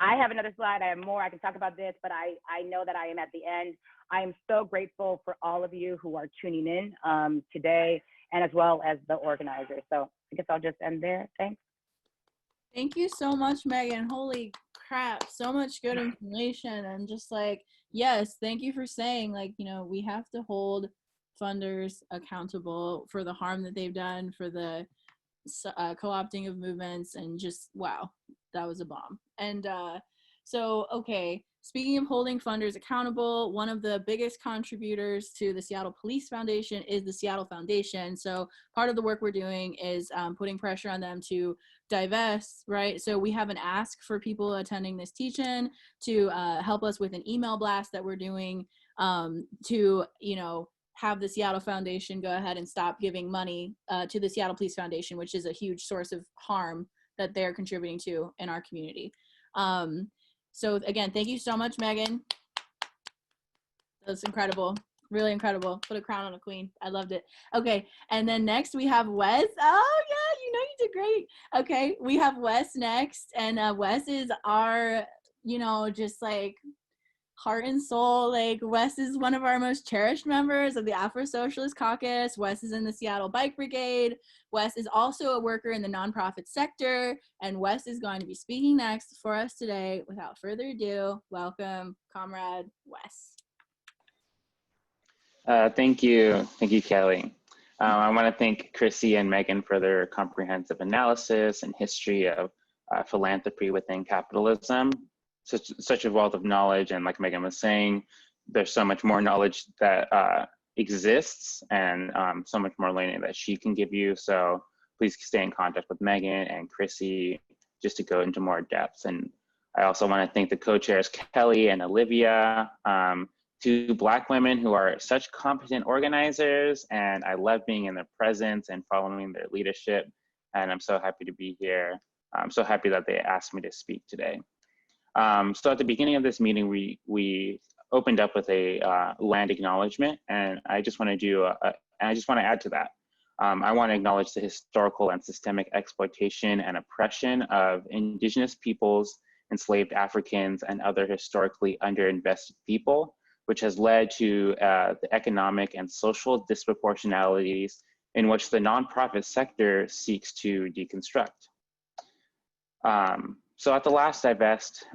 I have another slide. I have more. I can talk about this, but I know that I am at the end. I am so grateful for all of you who are tuning in today, and as well as the organizers. So I guess I'll just end there. Thanks. Thank you so much, Megan. Holy crap, so much good information. And just like, yes, thank you for saying, like, you know, we have to hold funders accountable for the harm that they've done, for the co-opting of movements, and just, wow, that was a bomb. And so, okay, speaking of holding funders accountable, one of the biggest contributors to the Seattle Police Foundation is the Seattle Foundation. So part of the work we're doing is putting pressure on them to divest, right? So we have an ask for people attending this teach-in to help us with an email blast that we're doing to, you know, have the Seattle Foundation go ahead and stop giving money to the Seattle Police Foundation, which is a huge source of harm that they're contributing to in our community. So again, thank you so much, Megan. That's incredible. Really incredible. Put a crown on a queen. I loved it. Okay, and then next we have Wes. Oh yeah, you know you did great. Okay, we have Wes next, and Wes is our, you know, just like heart and soul. Like, Wes is one of our most cherished members of the Afro-Socialist Caucus. Wes is in the Seattle Bike Brigade. Wes is also a worker in the nonprofit sector, and Wes is going to be speaking next for us today. Without further ado, welcome, Comrade Wes. Thank you, Kelly. I want to thank Chrissy and Megan for their comprehensive analysis and history of philanthropy within capitalism. Such a wealth of knowledge, and like Megan was saying, there's so much more knowledge that exists, and so much more learning that she can give you. So please stay in contact with Megan and Chrissy just to go into more depth. And I also want to thank the co-chairs Kelly and Olivia, two Black women who are such competent organizers, and I love being in their presence and following their leadership. And I'm so happy to be here. I'm so happy that they asked me to speak today. So at the beginning of this meeting, we opened up with a land acknowledgement, and I just want to add to that. I want to acknowledge the historical and systemic exploitation and oppression of Indigenous peoples, enslaved Africans, and other historically underinvested people, which has led to the economic and social disproportionalities in which the nonprofit sector seeks to deconstruct. So at the last Divest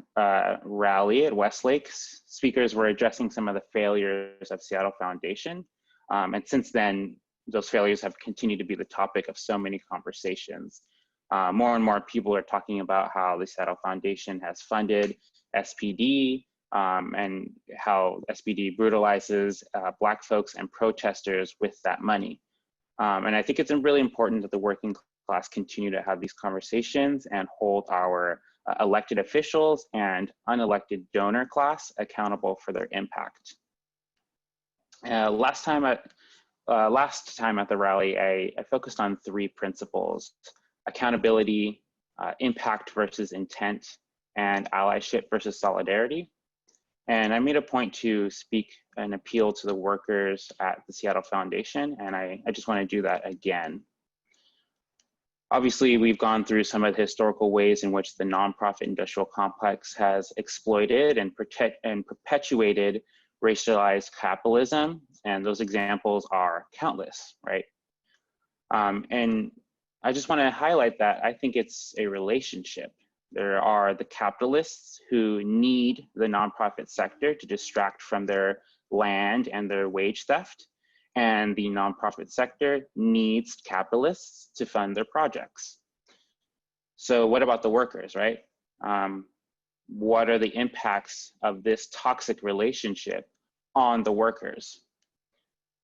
rally at Westlake, speakers were addressing some of the failures of Seattle Foundation. And since then, those failures have continued to be the topic of so many conversations. More and more people are talking about how the Seattle Foundation has funded SPD and how SPD brutalizes Black folks and protesters with that money. And I think it's really important that the working class continue to have these conversations and hold our elected officials and unelected donor class accountable for their impact. Last time at the rally, I focused on 3 principles: accountability, impact versus intent, and allyship versus solidarity. And I made a point to speak and appeal to the workers at the Seattle Foundation, and I just want to do that again. Obviously, we've gone through some of the historical ways in which the nonprofit industrial complex has exploited and perpetuated racialized capitalism, and those examples are countless, right? And I just want to highlight that I think it's a relationship. There are the capitalists who need the nonprofit sector to distract from their land and their wage theft, and the nonprofit sector needs capitalists to fund their projects. So what about the workers, right? What are the impacts of this toxic relationship on the workers?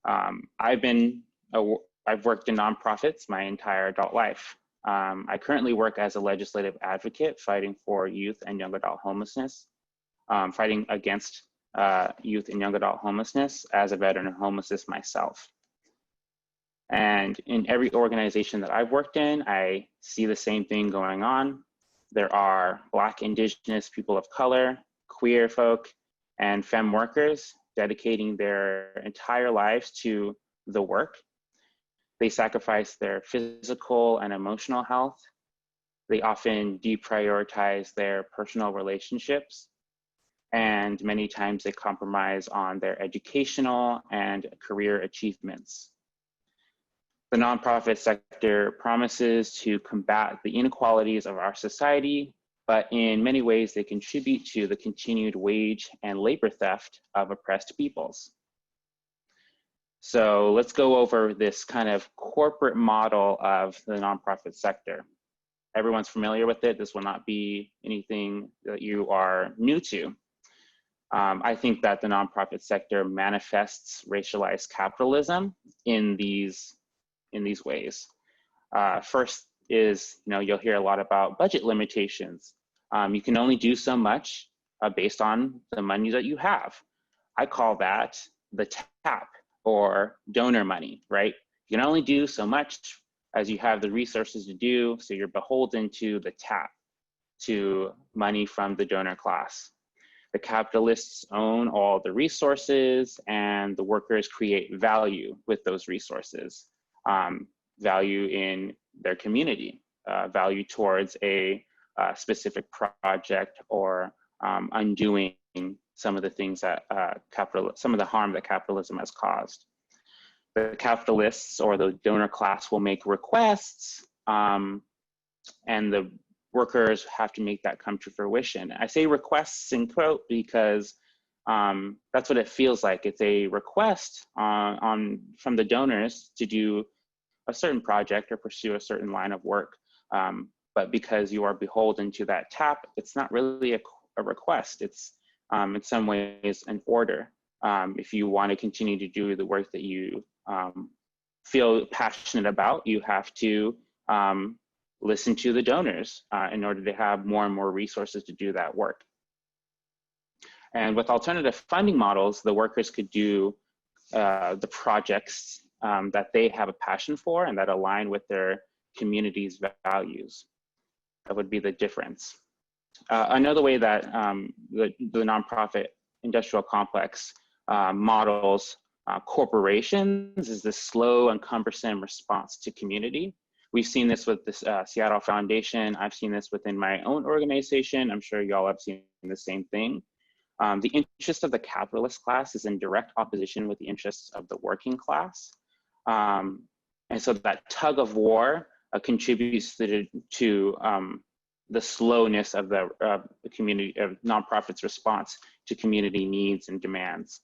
I've worked in nonprofits my entire adult life. I currently work as a legislative advocate fighting for youth and young adult homelessness, fighting against youth and young adult homelessness as a veteran of homelessness myself. And in every organization that I've worked in, I see the same thing going on. There are Black, Indigenous, people of color, queer folk, and femme workers dedicating their entire lives to the work. They sacrifice their physical and emotional health. They often deprioritize their personal relationships. And many times they compromise on their educational and career achievements. The nonprofit sector promises to combat the inequalities of our society, but in many ways they contribute to the continued wage and labor theft of oppressed peoples. So let's go over this kind of corporate model of the nonprofit sector. Everyone's familiar with it. This will not be anything that you are new to. I think that the nonprofit sector manifests racialized capitalism in these ways. First is, you'll hear a lot about budget limitations. You can only do so much based on the money that you have. I call that the tap, or donor money, right? You can only do so much as you have the resources to do, so you're beholden to the tap, to money from the donor class. The capitalists own all the resources, and the workers create value with those resources. Value in their community, value towards a specific project, or undoing some of the things that some of the harm that capitalism has caused. The capitalists or the donor class will make requests, and the workers have to make that come to fruition. I say requests in quote because that's what it feels like. It's a request from the donors to do a certain project or pursue a certain line of work. But because you are beholden to that tap, it's not really a request. It's in some ways an order. If you want to continue to do the work that you feel passionate about, you have to listen to the donors in order to have more and more resources to do that work. And with alternative funding models, the workers could do the projects that they have a passion for and that align with their community's values. That would be the difference. Another way that the nonprofit industrial complex models corporations is the slow and cumbersome response to community. We've seen this with the Seattle Foundation. I've seen this within my own organization. I'm sure y'all have seen the same thing. The interest of the capitalist class is in direct opposition with the interests of the working class. And so that tug of war contributes to the slowness of the community, of nonprofits' response to community needs and demands.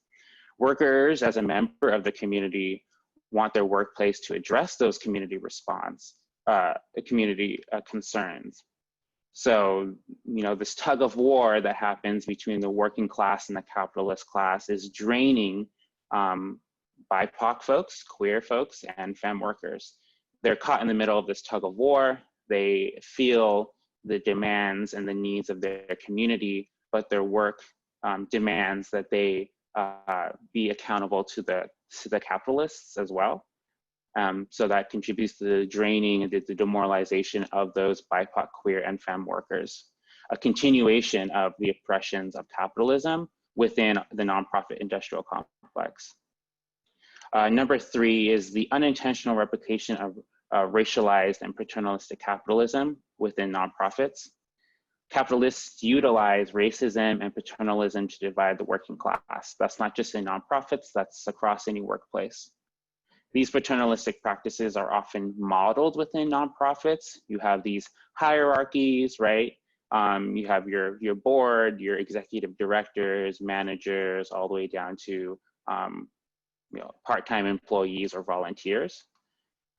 Workers, as a member of the community, want their workplace to address those community concerns. So, this tug of war that happens between the working class and the capitalist class is draining BIPOC folks, queer folks, and femme workers. They're caught in the middle of this tug of war. They feel the demands and the needs of their community, but their work demands that they be accountable to the capitalists as well. So that contributes to the draining and the demoralization of those BIPOC, queer, and femme workers, a continuation of the oppressions of capitalism within the nonprofit industrial complex. Number 3 is the unintentional replication of racialized and paternalistic capitalism within nonprofits. Capitalists utilize racism and paternalism to divide the working class. That's not just in nonprofits, that's across any workplace. These paternalistic practices are often modeled within nonprofits. You have these hierarchies, right? You have your board, your executive directors, managers, all the way down to part-time employees or volunteers.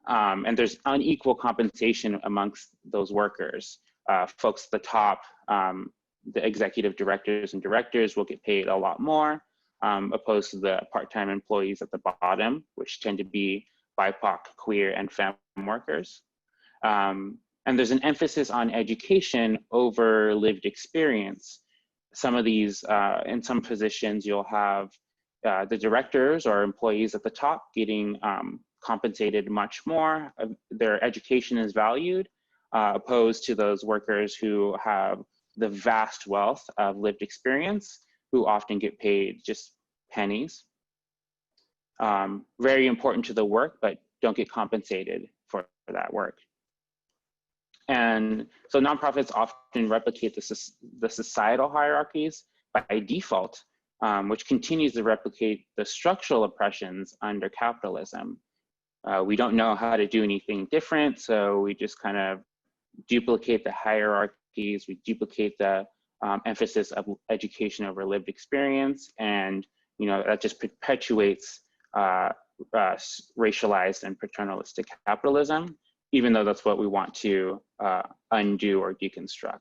And there's unequal compensation amongst those workers. Folks at the top, the executive directors and directors will get paid a lot more, opposed to the part-time employees at the bottom, which tend to be BIPOC, queer, and femme workers. And there's an emphasis on education over lived experience. Some of these, in some positions, you'll have the directors or employees at the top getting compensated much more. Their education is valued, opposed to those workers who have the vast wealth of lived experience, who often get paid just pennies. Very important to the work, but don't get compensated for that work. And so nonprofits often replicate the societal hierarchies by default, which continues to replicate the structural oppressions under capitalism. We don't know how to do anything different, so we just kind of duplicate the hierarchies, we duplicate the emphasis of education over lived experience, and that just perpetuates racialized and paternalistic capitalism, even though that's what we want to undo or deconstruct.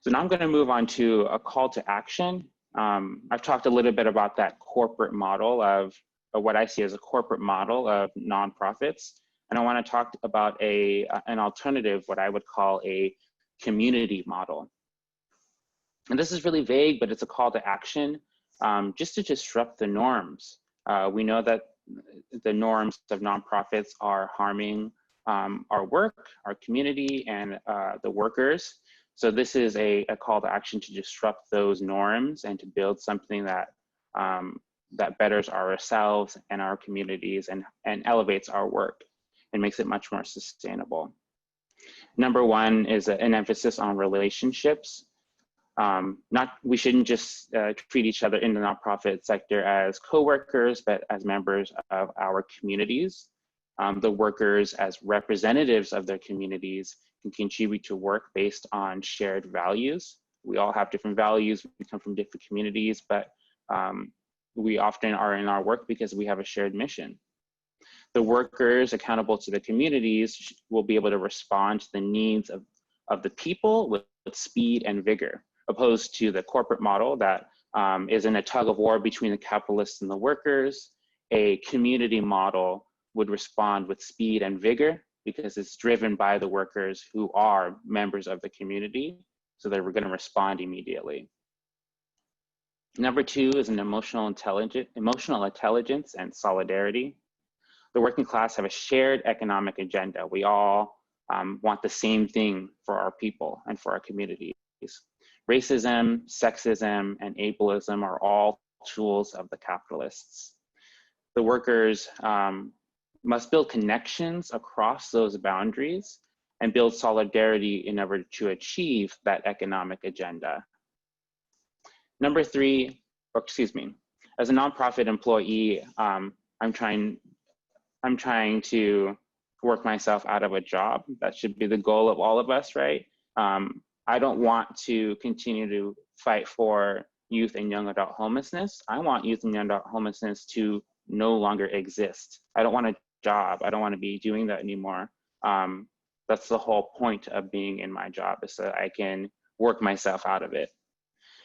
So now I'm going to move on to a call to action. I've talked a little bit about that corporate model of what I see as a corporate model of nonprofits. And I want to talk about an alternative, what I would call a community model. And this is really vague, but it's a call to action just to disrupt the norms. We know that the norms of nonprofits are harming our work, our community, and the workers. So this is a call to action to disrupt those norms and to build something that that betters ourselves and our communities and elevates our work and makes it much more sustainable. Number 1 is an emphasis on relationships. We shouldn't just treat each other in the nonprofit sector as coworkers, but as members of our communities. The workers as representatives of their communities can contribute to work based on shared values. We all have different values, we come from different communities, but we often are in our work because we have a shared mission. The workers accountable to the communities will be able to respond to the needs of the people with speed and vigor, opposed to the corporate model that is in a tug of war between the capitalists and the workers. A community model would respond with speed and vigor because it's driven by the workers who are members of the community, so they're going to respond immediately. Number 2 is an emotional intelligence and solidarity. The working class have a shared economic agenda. We all want the same thing for our people and for our communities. Racism, sexism, and ableism are all tools of the capitalists. The workers must build connections across those boundaries and build solidarity in order to achieve that economic agenda. Number 3, as a nonprofit employee, I'm trying to work myself out of a job. That should be the goal of all of us, right? I don't want to continue to fight for youth and young adult homelessness. I want youth and young adult homelessness to no longer exist. I don't want a job. I don't want to be doing that anymore. That's the whole point of being in my job, is so I can work myself out of it.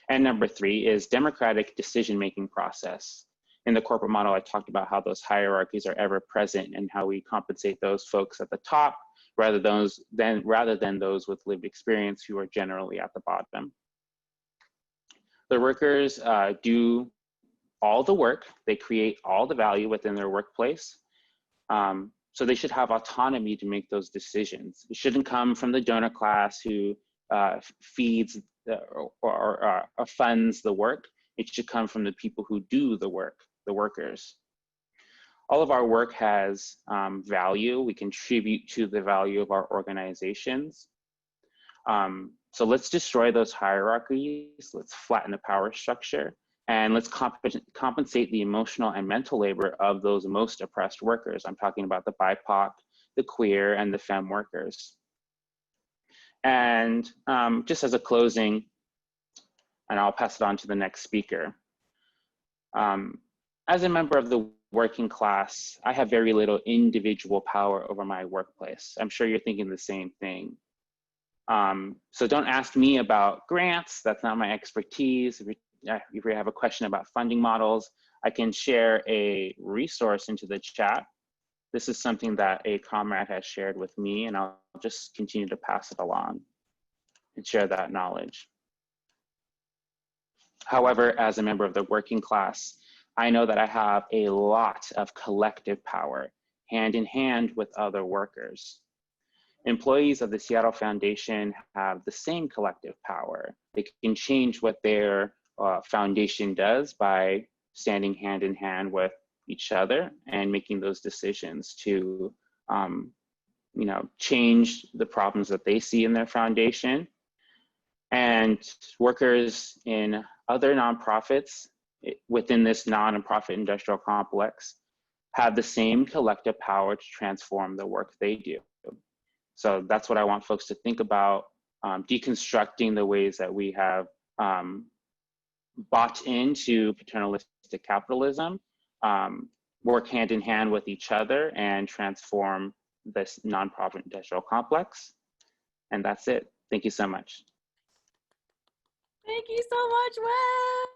And number 3 is democratic decision-making process. In the corporate model, I talked about how those hierarchies are ever present and how we compensate those folks at the top rather than those with lived experience who are generally at the bottom. The workers do all the work, they create all the value within their workplace. So they should have autonomy to make those decisions. It shouldn't come from the donor class who feeds or funds the work. It should come from the people who do the work, the workers. All of our work has value. We contribute to the value of our organizations. So let's destroy those hierarchies. Let's flatten the power structure. And let's compensate the emotional and mental labor of those most oppressed workers. I'm talking about the BIPOC, the queer, and the femme workers. And just as a closing, and I'll pass it on to the next speaker. As a member of the working class, I have very little individual power over my workplace. I'm sure you're thinking the same thing. So don't ask me about grants. That's not my expertise. If you have a question about funding models, I can share a resource into the chat. This is something that a comrade has shared with me, and I'll just continue to pass it along and share that knowledge. However, as a member of the working class, I know that I have a lot of collective power, hand in hand with other workers. Employees of the Seattle Foundation have the same collective power. They can change what their foundation does by standing hand in hand with each other and making those decisions to change the problems that they see in their foundation. And workers in other nonprofits within this non-profit industrial complex have the same collective power to transform the work they do. So that's what I want folks to think about, deconstructing the ways that we have bought into paternalistic capitalism, work hand in hand with each other and transform this nonprofit industrial complex. And that's it. Thank you so much. Thank you so much, Wes.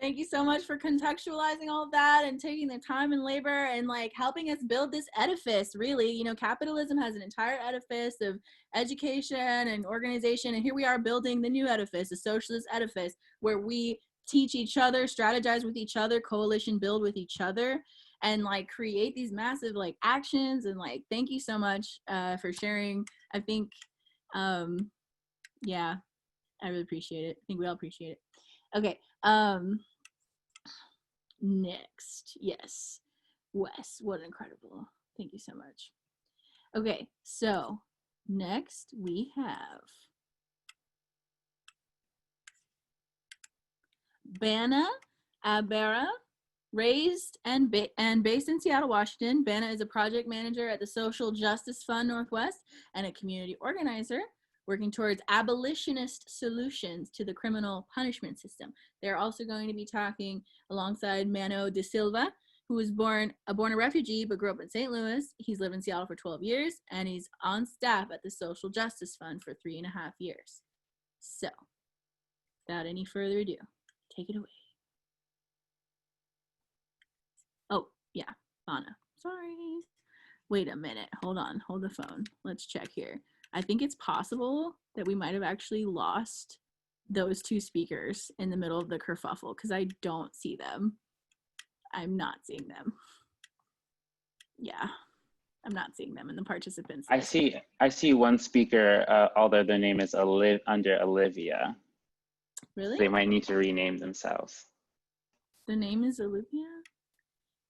Thank you so much for contextualizing all of that and taking the time and labor and like helping us build this edifice. Really, you know, capitalism has an entire edifice of education and organization, and here we are building the new edifice, a socialist edifice, where we teach each other, strategize with each other, coalition build with each other, and like create these massive like actions. And like, thank you so much for sharing. I think, yeah, I really appreciate it. I think we all appreciate it. Okay. Next, yes, Wes, what incredible. Thank you so much. Okay, so next we have Bana Abera. Raised and based in Seattle, Washington, Bana is a project manager at the Social Justice Fund Northwest and a community organizer working towards abolitionist solutions to the criminal punishment system. They're also going to be talking alongside Mano De Silva, who was born a refugee but grew up in St. Louis. He's lived in Seattle for 12 years, and he's on staff at the Social Justice Fund for 3.5 years. So, without any further ado, take it away. Oh, yeah, Bana. Sorry. Wait a minute. Hold on. Hold the phone. Let's check here. I think it's possible that we might have actually lost those two speakers in the middle of the kerfuffle because I don't see them. I'm not seeing them. Yeah, I'm not seeing them in the participants. I see one speaker, although their name is under Olivia. Really? So they might need to rename themselves. The name is Olivia?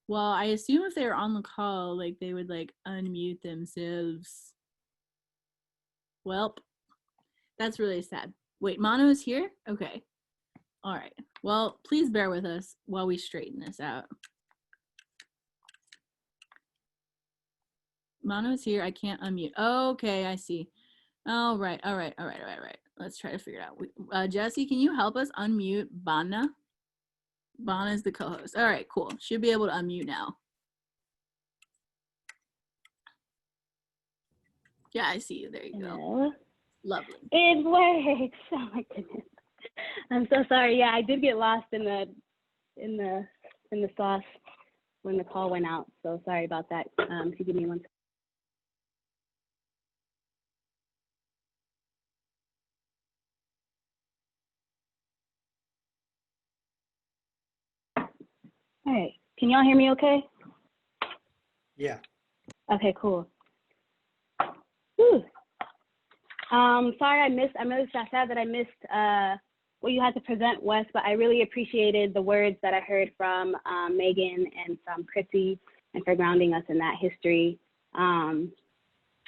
Well, I assume if they were on the call, like they would like unmute themselves. Welp, that's really sad. Wait, Mano is here? Okay. All right. Well, please bear with us while we straighten this out. Mano is here. I can't unmute. Okay, I see. All right. Let's try to figure it out. Jesse, can you help us unmute Bana? Bana is the co-host. All right, cool. Should be able to unmute now. Yeah, I see you. There you go. Hello. Lovely. It works. Oh my goodness. I'm so sorry. Yeah, I did get lost in the sauce when the call went out. So sorry about that. If you give me one second. All right. Can y'all hear me okay? Yeah. Okay, cool. Whew. Sorry I'm really sad that I missed what you had to present, Wes, but I really appreciated the words that I heard from Megan and from Chrissy, and for grounding us in that history. And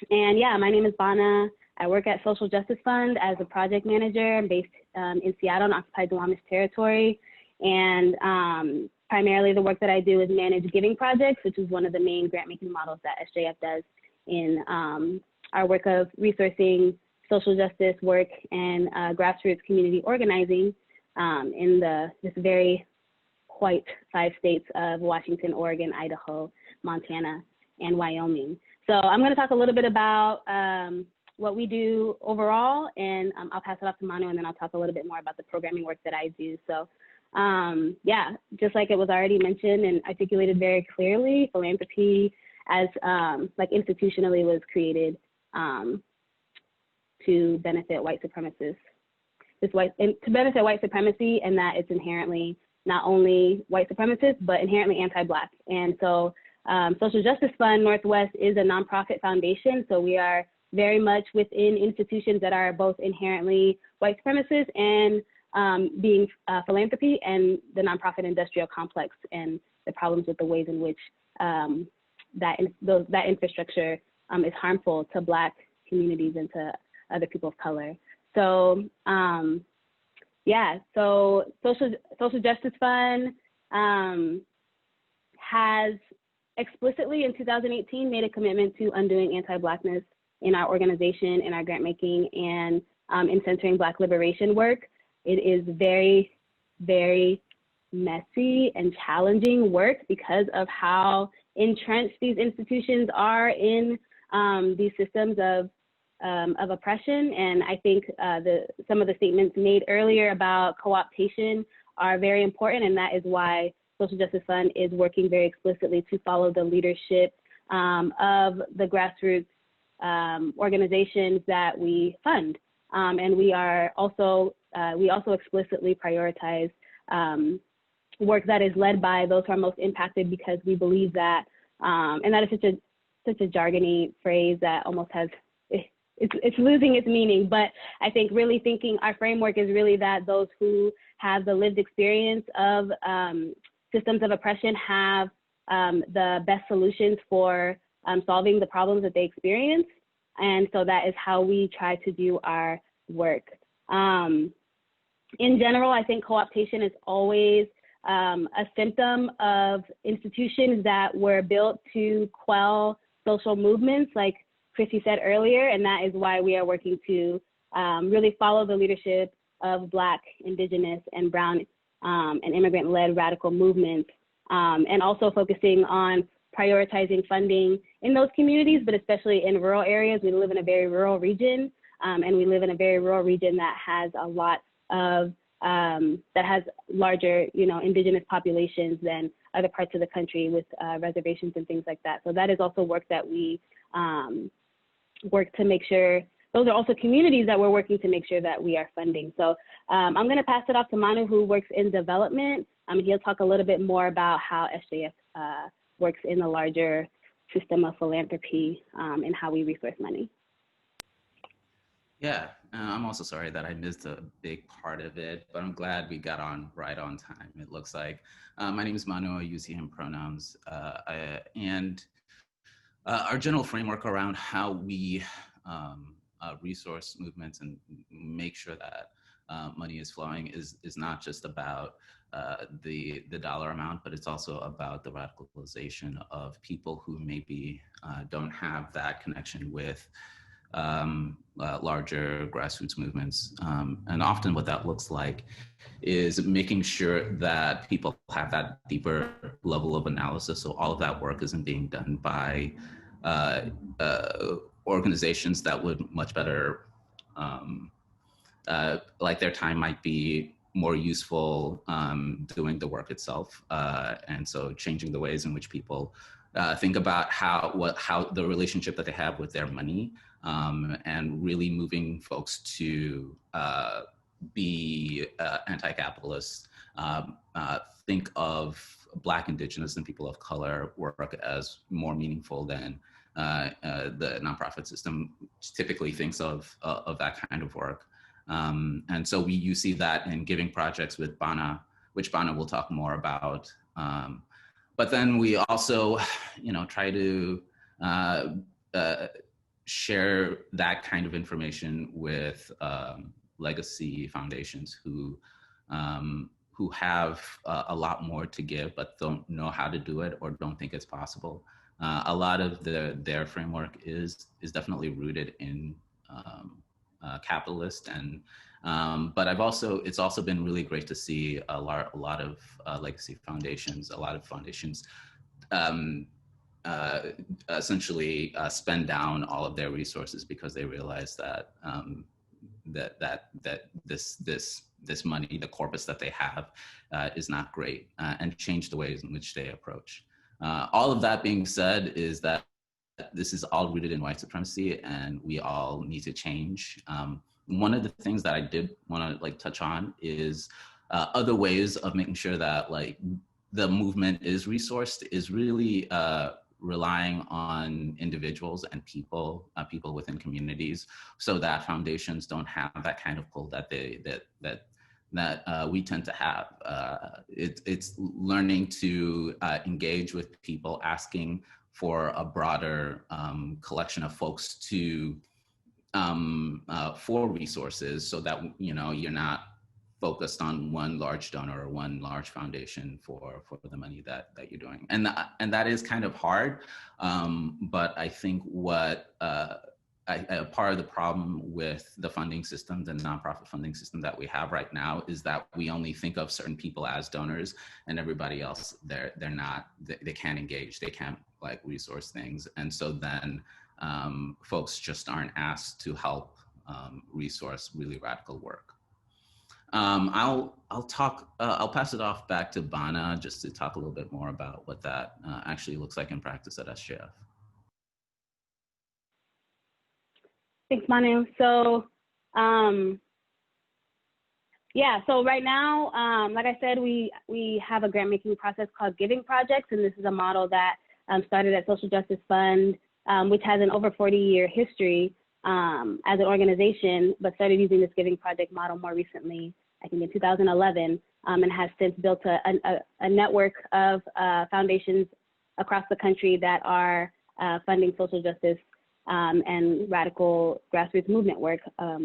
yeah, my name is Bana. I work at Social Justice Fund as a project manager. I'm based in Seattle on occupied Duwamish territory. And primarily the work that I do is manage giving projects, which is one of the main grant making models that SJF does in our work of resourcing social justice work and grassroots community organizing in this very white 5 states of Washington, Oregon, Idaho, Montana, and Wyoming. So I'm going to talk a little bit about what we do overall, and I'll pass it off to Manu, and then I'll talk a little bit more about the programming work that I do. So yeah, just like it was already mentioned and articulated very clearly, philanthropy as like institutionally was created to benefit white supremacists, to benefit white supremacy, and that it's inherently not only white supremacist, but inherently anti-Black. And so Social Justice Fund Northwest is a nonprofit foundation. So we are very much within institutions that are both inherently white supremacist and being philanthropy, and the nonprofit industrial complex and the problems with the ways in which that infrastructure is harmful to Black communities and to other people of color. So yeah, so Social Justice Fund has explicitly in 2018 made a commitment to undoing anti-Blackness in our organization, in our grant making, and in centering Black liberation work. It is very, very messy and challenging work because of how entrenched these institutions are in these systems of oppression. And I think some of the statements made earlier about co-optation are very important, and that is why Social Justice Fund is working very explicitly to follow the leadership of the grassroots organizations that we fund. And we also explicitly prioritize work that is led by those who are most impacted, because we believe that, and that is such a jargony phrase that almost has, it's losing its meaning, but I think really thinking our framework is really that those who have the lived experience of systems of oppression have the best solutions for solving the problems that they experience. And so that is how we try to do our work. In general, I think co-optation is always a symptom of institutions that were built to quell social movements, like Chrissy said earlier, and that is why we are working to really follow the leadership of Black, Indigenous, and Brown and immigrant-led radical movements, and also focusing on prioritizing funding in those communities, but especially in rural areas. We live in a very rural region, and we live in a very rural region that has a lot of, that has larger, Indigenous populations than other parts of the country with reservations and things like that. So that is also work that we work to make sure, those are also communities that we're working to make sure that we are funding. So I'm gonna pass it off to Manu, who works in development. He'll talk a little bit more about how SJF works in the larger system of philanthropy and how we resource money. Yeah, I'm also sorry that I missed a big part of it, but I'm glad we got on right on time, it looks like. My name is Manu, I use him pronouns, and our general framework around how we resource movements and make sure that money is flowing is not just about the dollar amount, but it's also about the radicalization of people who maybe don't have that connection with larger grassroots movements. And often what that looks like is making sure that people have that deeper level of analysis. So all of that work isn't being done by organizations that would much better, like their time might be more useful doing the work itself. And so changing the ways in which people think about how the relationship that they have with their money, and really moving folks to be anti-capitalist, think of Black, Indigenous, and people of color work as more meaningful than the nonprofit system typically thinks of that kind of work. And so you see that in giving projects with Bana, which Bana will talk more about. But then we also, try to share that kind of information with legacy foundations who have a lot more to give, but don't know how to do it or don't think it's possible. A lot of their framework is definitely rooted in capitalist, and but it's also been really great to see a lot of legacy foundations, a lot of foundations essentially spend down all of their resources because they realize that that this money, the corpus that they have, is not great, and change the ways in which they approach. All of that being said, is that this is all rooted in white supremacy, and we all need to change. One of the things that I did want to touch on is other ways of making sure that the movement is resourced is really relying on individuals and people within communities, so that foundations don't have that kind of pull that we tend to have. It's learning to engage with people, asking for a broader collection of folks to for resources, so that you're not focused on one large donor or one large foundation for the money that you're doing, and that is kind of hard. But I think what part of the problem with the funding system, the nonprofit funding system that we have right now, is that we only think of certain people as donors, and everybody else they can't engage, they can't resource things, and so then folks just aren't asked to help resource really radical work. I'll pass it off back to Bana just to talk a little bit more about what that actually looks like in practice at SJF. Thanks, Manu. So, so right now, like I said, we have a grant making process called Giving Projects, and this is a model that started at Social Justice Fund, which has an over 40-year history as an organization, but started using this Giving Project model more recently, I think in 2011, and has since built a network of foundations across the country that are funding social justice and radical grassroots movement work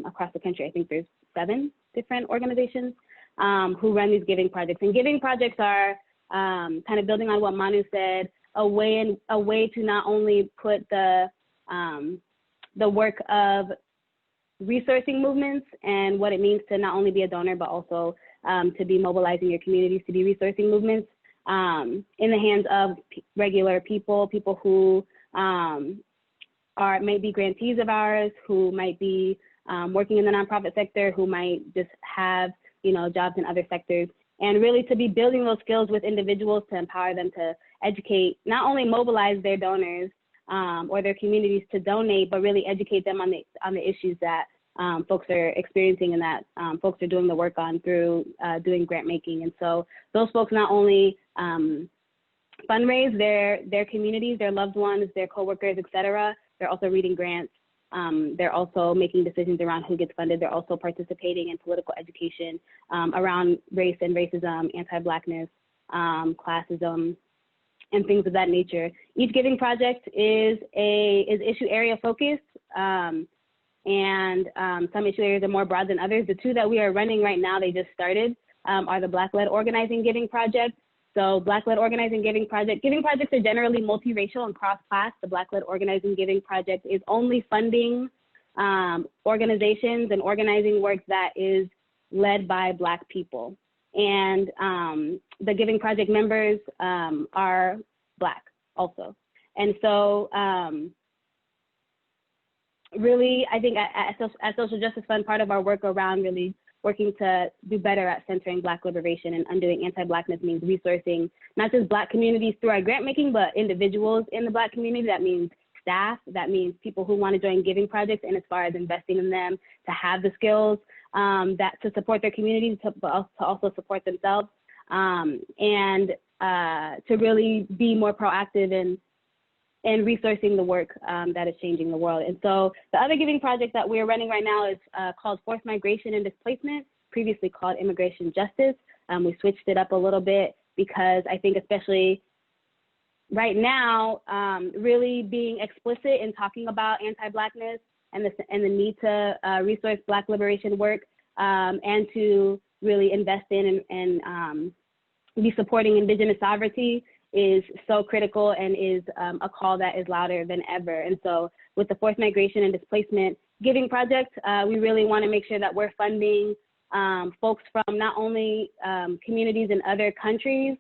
across the country. I think there's 7 different organizations who run these Giving Projects. And Giving Projects are kind of building on what Manu said, a way to not only put the work of resourcing movements and what it means to not only be a donor, but also to be mobilizing your communities to be resourcing movements in the hands of regular people who may be grantees of ours, who might be working in the nonprofit sector, who might just have jobs in other sectors, and really to be building those skills with individuals to empower them to educate, not only mobilize their donors or their communities to donate, but really educate them on the issues that folks are experiencing and that folks are doing the work on through doing grant making. And so those folks not only fundraise their communities, their loved ones, their coworkers, et cetera, they're also reading grants. They're also making decisions around who gets funded. They're also participating in political education around race and racism, anti-Blackness, classism, and things of that nature. Each Giving Project is issue area focused, and some issue areas are more broad than others. The 2 that we are running right now, they just started, are the Black-led Organizing Giving Project. So Black-led Organizing Giving Project. Giving projects are generally multiracial and cross-class. The Black-led Organizing Giving Project is only funding organizations and organizing work that is led by Black people. And the Giving Project members are Black also. And so really, I think at Social Justice Fund, part of our work around really working to do better at centering Black liberation and undoing anti-Blackness means resourcing not just Black communities through our grant making, but individuals in the Black community. That means staff, that means people who want to join Giving Projects, and as far as investing in them to have the skills that to support their communities, to also support themselves, and to really be more proactive in resourcing the work that is changing the world. And so the other giving project that we're running right now is called Forced Migration and Displacement, previously called Immigration Justice. We switched it up a little bit because I think especially right now, really being explicit in talking about anti-Blackness and the need to resource Black liberation work and to really invest in and be supporting Indigenous sovereignty is so critical and is a call that is louder than ever. And so with the Forced Migration and Displacement Giving Project, we really want to make sure that we're funding folks from not only communities in other countries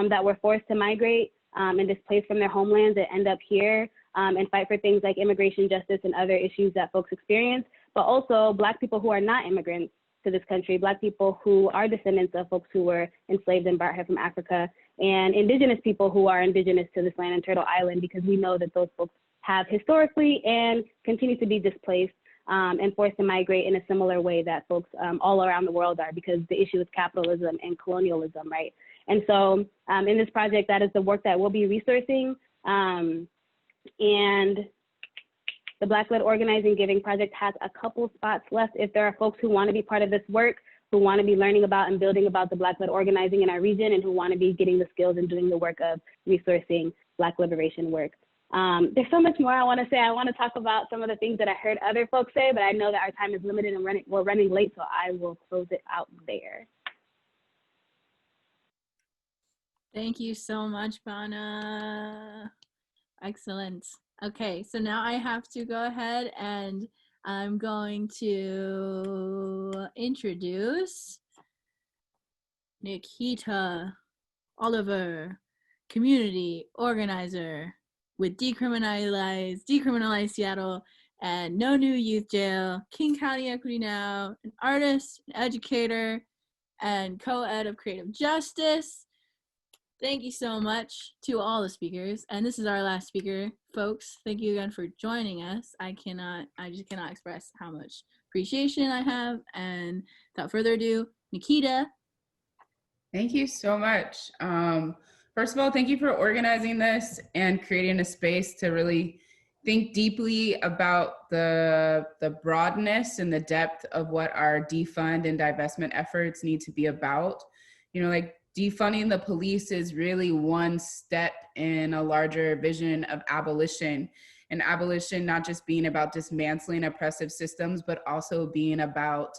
that were forced to migrate and displaced from their homelands and end up here and fight for things like immigration justice and other issues that folks experience, but also Black people who are not immigrants to this country, Black people who are descendants of folks who were enslaved and brought here from Africa, and Indigenous people who are indigenous to this land and Turtle Island, because we know that those folks have historically and continue to be displaced and forced to migrate in a similar way that folks all around the world are, because the issue is capitalism and colonialism, right? And so in this project, that is the work that we'll be resourcing. And the Black-led Organizing Giving Project has a couple spots left if there are folks who want to be part of this work, who want to be learning about and building about the Black-led organizing in our region, and who want to be getting the skills and doing the work of resourcing Black liberation work. There's so much more I want to say. I want to talk about some of the things that I heard other folks say, but I know that our time is limited and we're running late, so I will close it out there. Thank you so much, Bana. Excellent. Okay, so now I have to go ahead and I'm going to introduce Nikita Oliver, community organizer with Decriminalize Seattle and No New Youth Jail, King County Equity Now, an artist, an educator, and co-ed of Creative Justice. Thank you so much to all the speakers. And this is our last speaker, folks. Thank you again for joining us. I just cannot express how much appreciation I have. And without further ado, Nikita. Thank you so much. First of all, thank you for organizing this and creating a space to really think deeply about the broadness and the depth of what our defund and divestment efforts need to be about. You know, like, defunding the police is really one step in a larger vision of abolition. And abolition not just being about dismantling oppressive systems, but also being about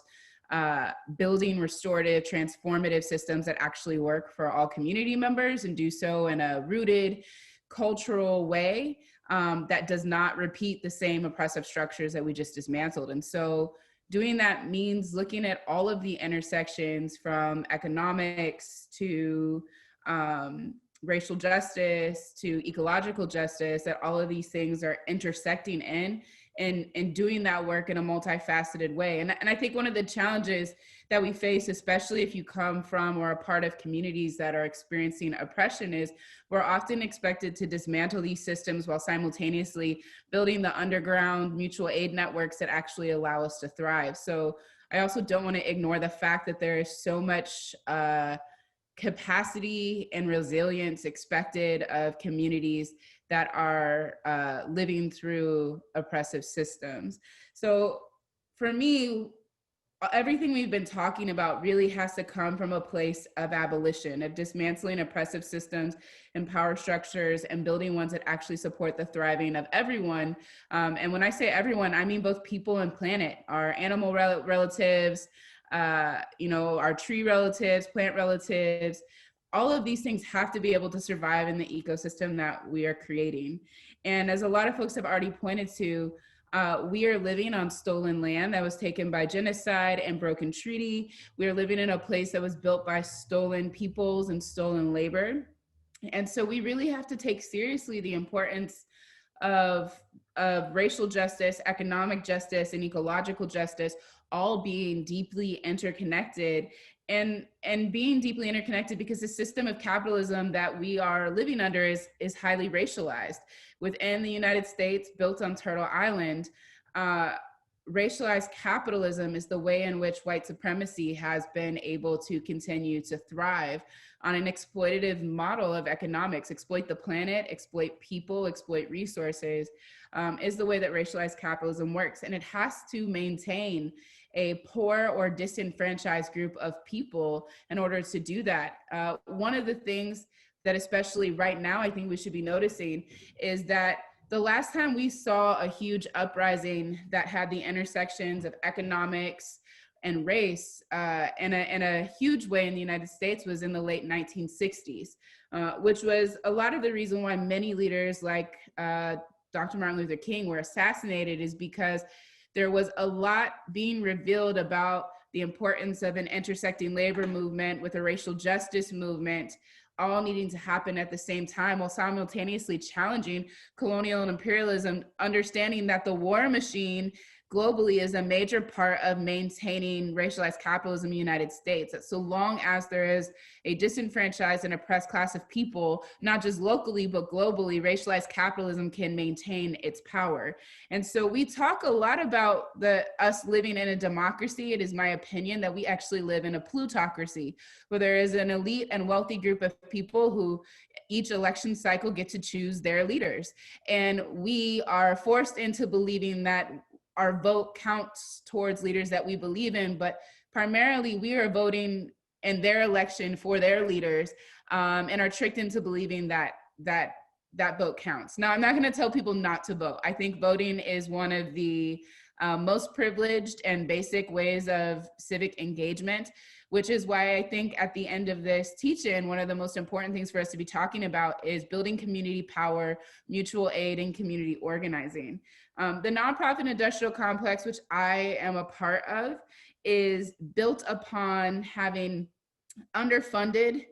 building restorative, transformative systems that actually work for all community members and do so in a rooted cultural way that does not repeat the same oppressive structures that we just dismantled. And so doing that means looking at all of the intersections, from economics to racial justice to ecological justice, that all of these things are intersecting in, and doing that work in a multifaceted way. And I think one of the challenges that we face, especially if you come from or are part of communities that are experiencing oppression, is we're often expected to dismantle these systems while simultaneously building the underground mutual aid networks that actually allow us to thrive. So I also don't want to ignore the fact that there is so much capacity and resilience expected of communities that are living through oppressive systems. So for me, everything we've been talking about really has to come from a place of abolition, of dismantling oppressive systems and power structures and building ones that actually support the thriving of everyone. And when I say everyone, I mean both people and planet, our animal relatives, our tree relatives, plant relatives. All of these things have to be able to survive in the ecosystem that we are creating. And as a lot of folks have already pointed to, we are living on stolen land that was taken by genocide and broken treaty. We are living in a place that was built by stolen peoples and stolen labor. And so we really have to take seriously the importance of racial justice, economic justice, and ecological justice all being deeply interconnected, and being deeply interconnected because the system of capitalism that we are living under is highly racialized. Within the United States, built on Turtle Island, racialized capitalism is the way in which white supremacy has been able to continue to thrive on an exploitative model of economics. Exploit the planet, exploit people, exploit resources, is the way that racialized capitalism works. And it has to maintain a poor or disenfranchised group of people in order to do that. One of the things that especially right now I think we should be noticing is that the last time we saw a huge uprising that had the intersections of economics and race in a huge way in the United States was in the late 1960s, which was a lot of the reason why many leaders like Dr. Martin Luther King were assassinated, is because there was a lot being revealed about the importance of an intersecting labor movement with a racial justice movement, all needing to happen at the same time while simultaneously challenging colonial and imperialism, understanding that the war machine globally is a major part of maintaining racialized capitalism in the United States. That so long as there is a disenfranchised and oppressed class of people, not just locally, but globally, racialized capitalism can maintain its power. And so we talk a lot about us living in a democracy. It is my opinion that we actually live in a plutocracy, where there is an elite and wealthy group of people who each election cycle get to choose their leaders. And we are forced into believing that our vote counts towards leaders that we believe in, but primarily we are voting in their election for their leaders, and are tricked into believing that vote counts. Now, I'm not going to tell people not to vote. I think voting is one of the most privileged and basic ways of civic engagement, which is why I think at the end of this teach-in, one of the most important things for us to be talking about is building community power, mutual aid, and community organizing. The nonprofit industrial complex, which I am a part of, is built upon having underfunded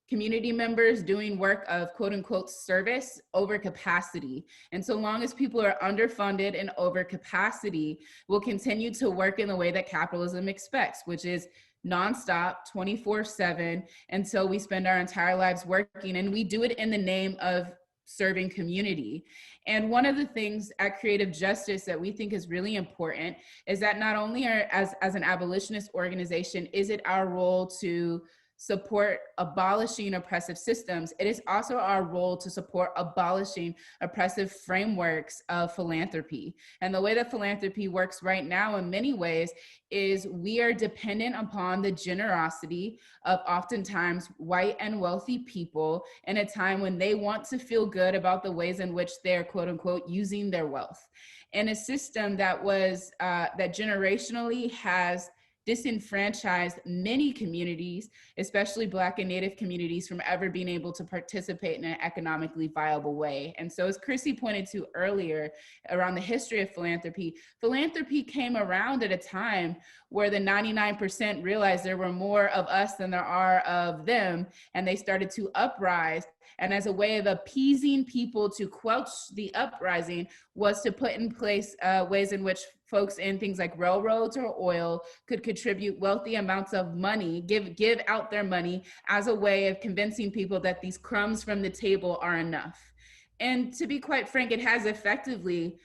community members doing work of quote unquote service over capacity. And so long as people are underfunded and over capacity, we'll continue to work in the way that capitalism expects, which is nonstop, 24/7, until we spend our entire lives working. And we do it in the name of serving community. And one of the things at Creative Justice that we think is really important is that not only as an abolitionist organization, is it our role to support abolishing oppressive systems, it is also our role to support abolishing oppressive frameworks of philanthropy. And the way that philanthropy works right now in many ways is we are dependent upon the generosity of oftentimes white and wealthy people in a time when they want to feel good about the ways in which they're quote unquote using their wealth. And a system that was, that generationally has disenfranchised many communities, especially Black and Native communities, from ever being able to participate in an economically viable way. And so as Chrissy pointed to earlier around the history of philanthropy, philanthropy came around at a time where the 99% realized there were more of us than there are of them, and they started to uprise. And as a way of appeasing people to quelch the uprising was to put in place ways in which folks in things like railroads or oil could contribute wealthy amounts of money, give out their money as a way of convincing people that these crumbs from the table are enough. And to be quite frank, it has effectively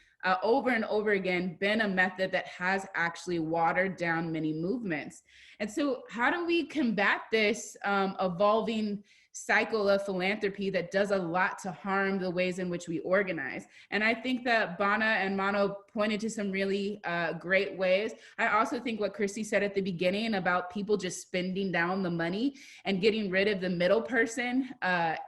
over and over again been a method that has actually watered down many movements. And so how do we combat this evolving cycle of philanthropy that does a lot to harm the ways in which we organize? And I think that Bana and Mano pointed to some really great ways. I also think what Chrissy said at the beginning about people just spending down the money and getting rid of the middle person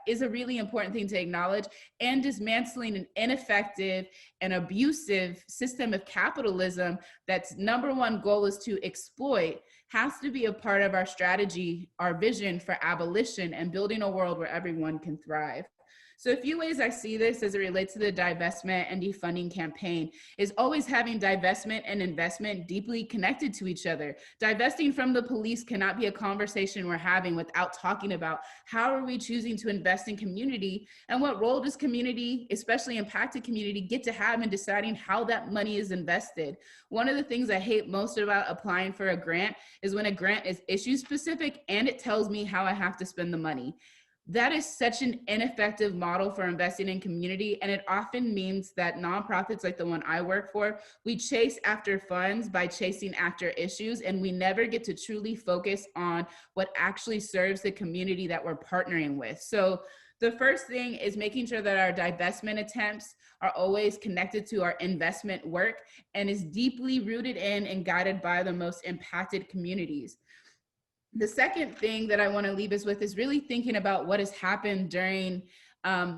is a really important thing to acknowledge, and dismantling an ineffective and abusive system of capitalism that's number one goal is to exploit has to be a part of our strategy, our vision for abolition and building a world where everyone can thrive. So a few ways I see this as it relates to the divestment and defunding campaign is always having divestment and investment deeply connected to each other. Divesting from the police cannot be a conversation we're having without talking about how are we choosing to invest in community, and what role does community, especially impacted community, get to have in deciding how that money is invested. One of the things I hate most about applying for a grant is when a grant is issue specific and it tells me how I have to spend the money. that is such an ineffective model for investing in community. And it often means that nonprofits like the one I work for, we chase after funds by chasing after issues, and we never get to truly focus on what actually serves the community that we're partnering with. So the first thing is making sure that our divestment attempts are always connected to our investment work and is deeply rooted in and guided by the most impacted communities. The second thing that I want to leave us with is really thinking about what has happened during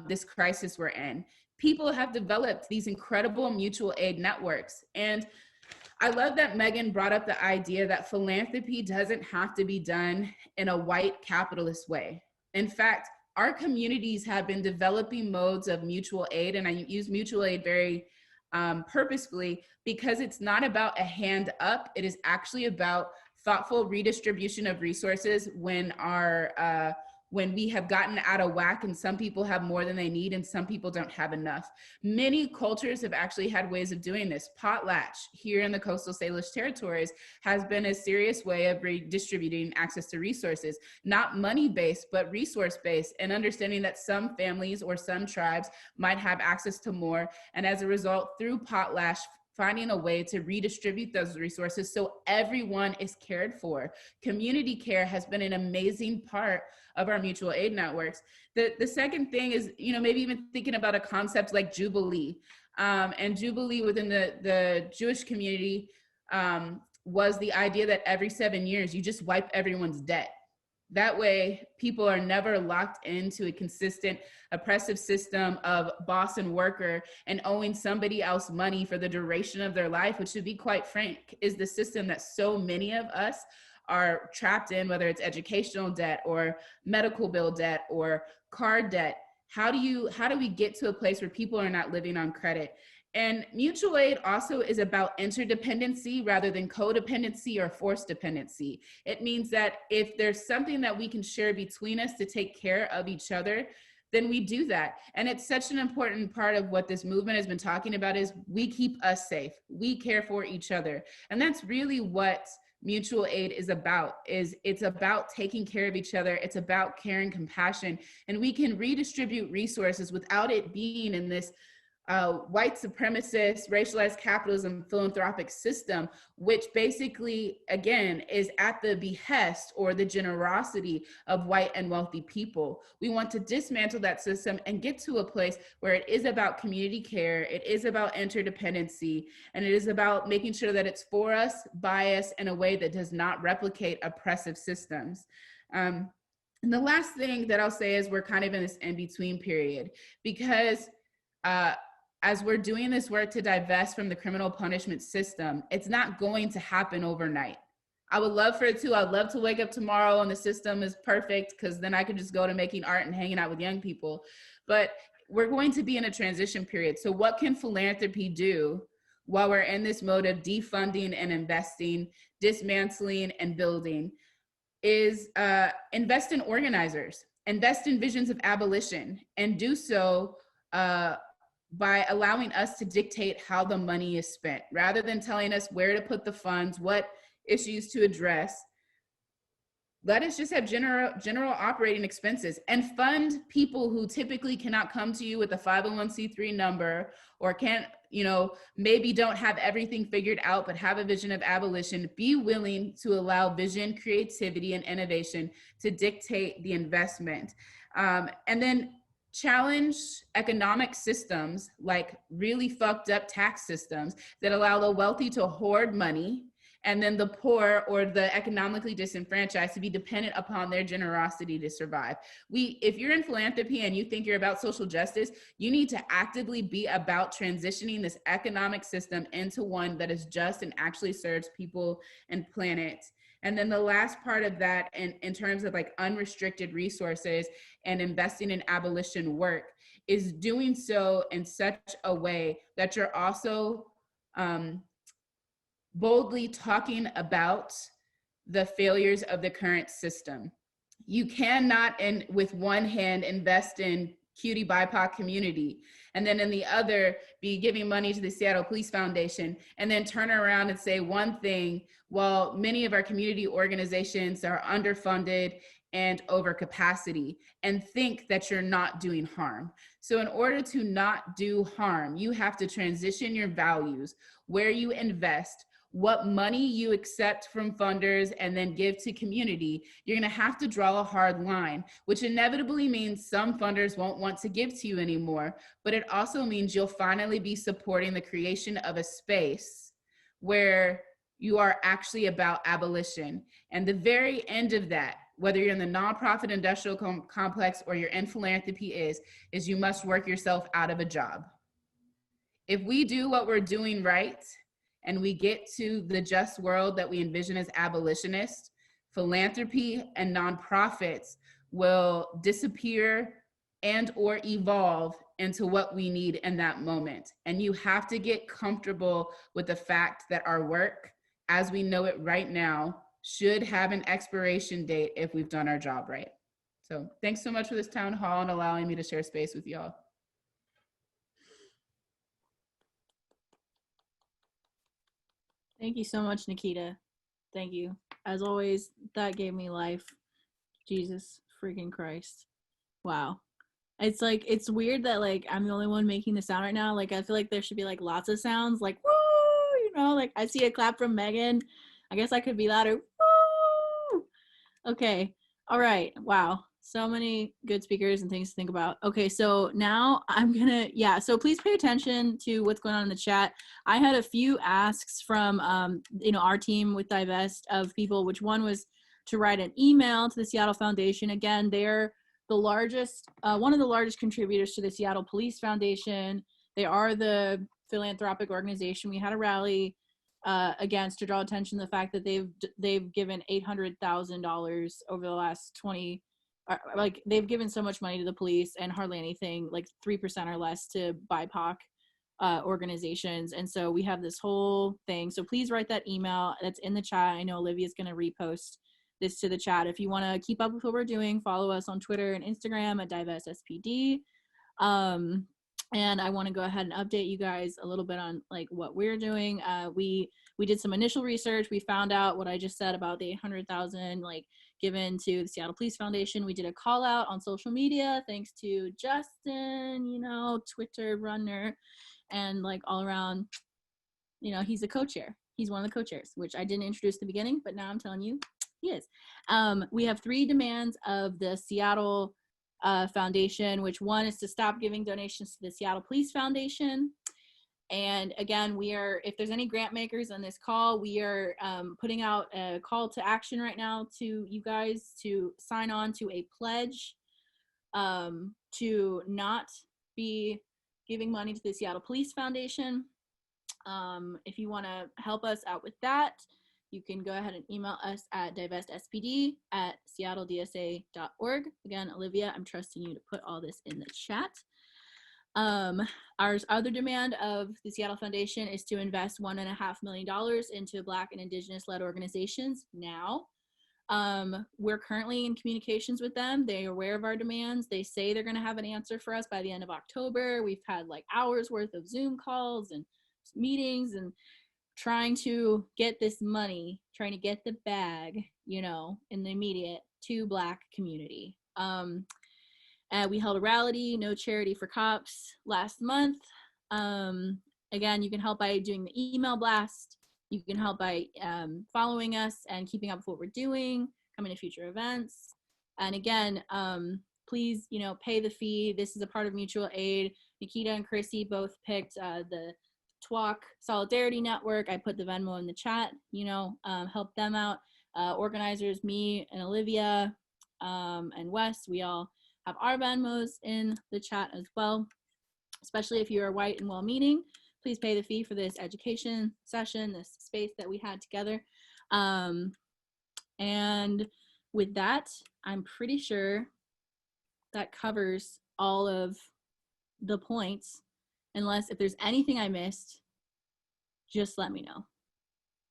this crisis we're in. People have developed these incredible mutual aid networks. And I love that Megan brought up the idea that philanthropy doesn't have to be done in a white capitalist way. In fact, our communities have been developing modes of mutual aid, and I use mutual aid very purposefully because it's not about a hand up. It is actually about thoughtful redistribution of resources when when we have gotten out of whack and some people have more than they need and some people don't have enough. Many cultures have actually had ways of doing this. Potlatch here in the coastal Salish territories has been a serious way of redistributing access to resources, not money-based, but resource-based, and understanding that some families or some tribes might have access to more. And as a result, through Potlatch, finding a way to redistribute those resources so everyone is cared for. Community care has been an amazing part of our mutual aid networks. The second thing is, maybe even thinking about a concept like Jubilee. And Jubilee within the Jewish community was the idea that every 7 years, you just wipe everyone's debt. That way, people are never locked into a consistent oppressive system of boss and worker and owing somebody else money for the duration of their life, which, to be quite frank, is the system that so many of us are trapped in, whether it's educational debt or medical bill debt or car debt. How do we get to a place where people are not living on credit? And mutual aid also is about interdependency rather than codependency or forced dependency. It means that if there's something that we can share between us to take care of each other, then we do that. And it's such an important part of what this movement has been talking about is we keep us safe. We care for each other. And that's really what mutual aid is about, it's about taking care of each other. It's about care and compassion. And we can redistribute resources without it being in this white supremacist, racialized capitalism, philanthropic system, which basically, again, is at the behest or the generosity of white and wealthy people. We want to dismantle that system and get to a place where it is about community care, it is about interdependency, and it is about making sure that it's for us, by us, in a way that does not replicate oppressive systems. And the last thing that I'll say is we're kind of in this in-between period because as we're doing this work to divest from the criminal punishment system, it's not going to happen overnight. I would love for it to. I'd love to wake up tomorrow and the system is perfect because then I could just go to making art and hanging out with young people. But we're going to be in a transition period. So what can philanthropy do while we're in this mode of defunding and investing, dismantling and building is invest in organizers, invest in visions of abolition, and do so by allowing us to dictate how the money is spent, rather than telling us where to put the funds, what issues to address. Let us just have general operating expenses and fund people who typically cannot come to you with a 501c3 number or can't, maybe don't have everything figured out, but have a vision of abolition. Be willing to allow vision, creativity, and innovation to dictate the investment. And then challenge economic systems like really fucked up tax systems that allow the wealthy to hoard money and then the poor or the economically disenfranchised to be dependent upon their generosity to survive. If you're in philanthropy and you think you're about social justice, you need to actively be about transitioning this economic system into one that is just and actually serves people and planet. And then the last part of that, in terms of like unrestricted resources and investing in abolition work, is doing so in such a way that you're also boldly talking about the failures of the current system. You cannot, with one hand, invest in cutie BIPOC community, and then in the other be giving money to the Seattle Police Foundation, and then turn around and say one thing while many of our community organizations are underfunded and overcapacity and think that you're not doing harm. So in order to not do harm, you have to transition your values, where you invest, what money you accept from funders and then give to community. You're gonna have to draw a hard line, which inevitably means some funders won't want to give to you anymore, but it also means you'll finally be supporting the creation of a space where you are actually about abolition. And the very end of that, whether you're in the nonprofit industrial complex or you're in philanthropy, is you must work yourself out of a job. If we do what we're doing right, and we get to the just world that we envision as abolitionists, philanthropy and nonprofits will disappear and or evolve into what we in that moment. And you have to get comfortable with the fact that our work, as we know it right now, should have an expiration date if we've done our job right. So thanks so much for this town hall and allowing me to share space with y'all. Thank you so much, Nikita. Thank you. As always, that gave me life. Jesus freaking Christ. Wow. It's like, it's weird that like I'm the only one making the sound right now. Like I feel like there should be like lots of sounds like woo, you know, like I see a clap from Megan. I guess I could be louder. Woo! Okay. All right. Wow. So many good speakers and things to think about. Okay, so now I'm gonna, so please pay attention to what's going on in the chat. I had a few asks from, our team with Divest of people, which one was to write an email to the Seattle Foundation. Again, they're the largest, one of the largest contributors to the Seattle Police Foundation. They are the philanthropic organization. We had a rally against to draw attention to the fact that they've given $800,000 over the last 20. Like they've given so much money to the police and hardly anything, like 3% or less to BIPOC organizations. And so we have this whole thing. So please write that email that's in the chat. I know Olivia's going to repost this to the chat. If you want to keep up with what we're doing, follow us on Twitter and Instagram at DivestSPD. And I want to go ahead and update you guys a little bit on like what we're doing. We did some initial research. We found out what I just said about the 800,000 like given to the Seattle Police Foundation. We did a call out on social media, thanks to Justin, Twitter runner, and like all around, he's a co-chair. He's one of the co-chairs, which I didn't introduce at the beginning, but now I'm telling you, he is. We have 3 demands of the Seattle Foundation, which one is to stop giving donations to the Seattle Police Foundation. And again, if there's any grant makers on this call, we are putting out a call to action right now to you guys to sign on to a pledge to not be giving money to the Seattle Police Foundation. If you want to help us out with that, you can go ahead and email us at divestspd@seattledsa.org. Again, Olivia, I'm trusting you to put all this in the chat. Our other demand of the Seattle Foundation is to invest $1.5 million into Black and Indigenous-led organizations now. We're currently in communications with them. They're aware of our demands. They say they're going to have an answer for us by the end of October. We've had like hours worth of Zoom calls and meetings and trying to get this money, trying to get the bag, in the immediate to Black community. We held a rally, No Charity for Cops, last month. Again, you can help by doing the email blast. You can help by following us and keeping up with what we're doing, coming to future events. And again, please, pay the fee. This is a part of mutual aid. Nikita and Chrissy both picked the TWAC Solidarity Network. I put the Venmo in the chat, help them out. Organizers, me and Olivia and Wes, we all have our Venmos in the chat as well. Especially if you are white and well-meaning, please pay the fee for this education session, this space that we had together. And with that, I'm pretty sure that covers all of the points. Unless if there's anything I missed, just let me know.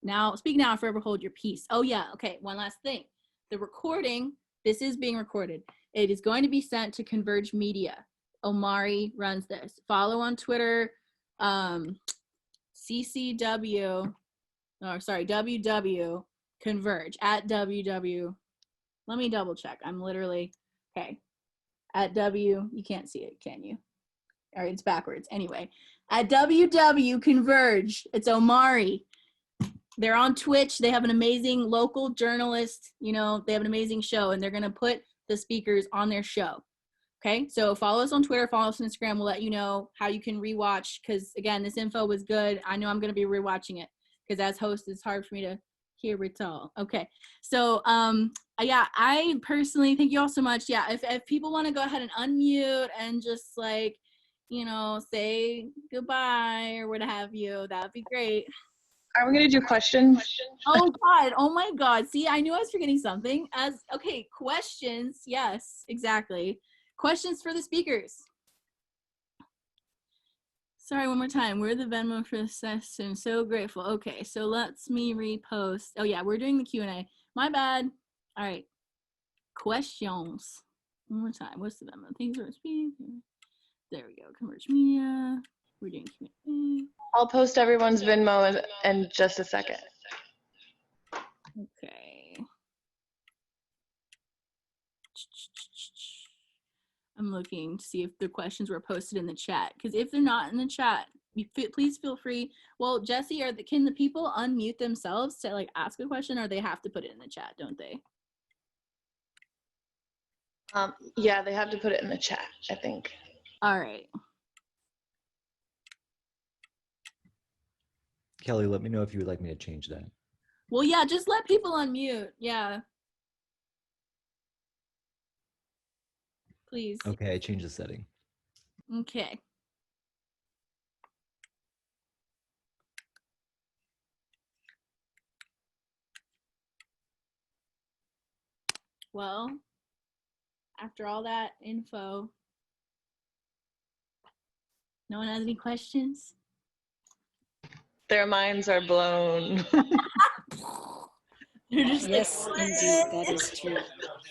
Now, speak now or forever hold your peace. Oh yeah, okay, one last thing. The recording, this is being recorded. It is going to be sent to Converge Media. Omari runs this. Follow on Twitter, WW Converge, at WW, Let me double check. I'm literally, okay. At W, you can't see it, can you? All right, it's backwards. Anyway, at WW Converge, it's Omari. They're on Twitch. They have an amazing local journalist. You know, they have an amazing show, and they're going to put the speakers on their show. Okay, so follow us on Twitter, follow us on Instagram. We'll let you know how you can rewatch, because again, this info was good. I know I'm going to be rewatching it, because as host, it's hard for me to hear it all. Okay, so yeah, I personally thank you all so much. Yeah, if people want to go ahead and unmute and just like, you know, say goodbye or what have you, that'd be great. Are we gonna do questions? Oh God, oh my God. See, I knew I was forgetting something. Okay, questions. Yes, exactly. Questions for the speakers. Sorry, one more time. We're the Venmo for the session. So grateful. Okay, so let's me repost. Oh yeah, we're doing the Q&A. My bad. All right. Questions. One more time. What's the Venmo? Things are speaking. There we go. Converge Media. We're doing Q&A. I'll post everyone's Venmo in just a second. Okay. I'm looking to see if the questions were posted in the chat, because if they're not in the chat, please feel free. Well, Jesse, can the people unmute themselves to like ask a question, or they have to put it in the chat, don't they? Yeah, they have to put it in the chat, I think. All right. Kelly, let me know if you would like me to change that. Well, yeah, just let people unmute. Yeah. Please. Okay, I changed the setting. Okay. Well, after all that info, no one has any questions? Their minds are blown. They're just yes, like, indeed, that is true.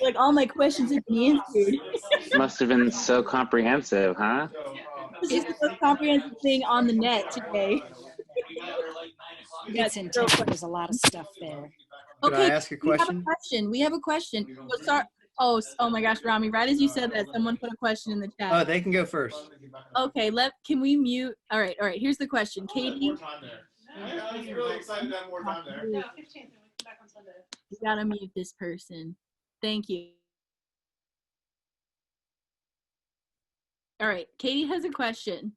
Like, all my questions have been answered. Must have been so comprehensive, huh? This is the most comprehensive thing on the net today. It's intense. There's a lot of stuff there. Could Okay, I ask a question? We have a question. Oh, sorry. Oh my gosh, Rami, right as you said that, someone put a question in the chat. Oh, they can go first. Okay, can we mute? All right, here's the question. Katie? I'm really excited to have more time there. Yeah, 15th, and we come back on Sunday. You gotta mute this person. Thank you. All right, Katie has a question.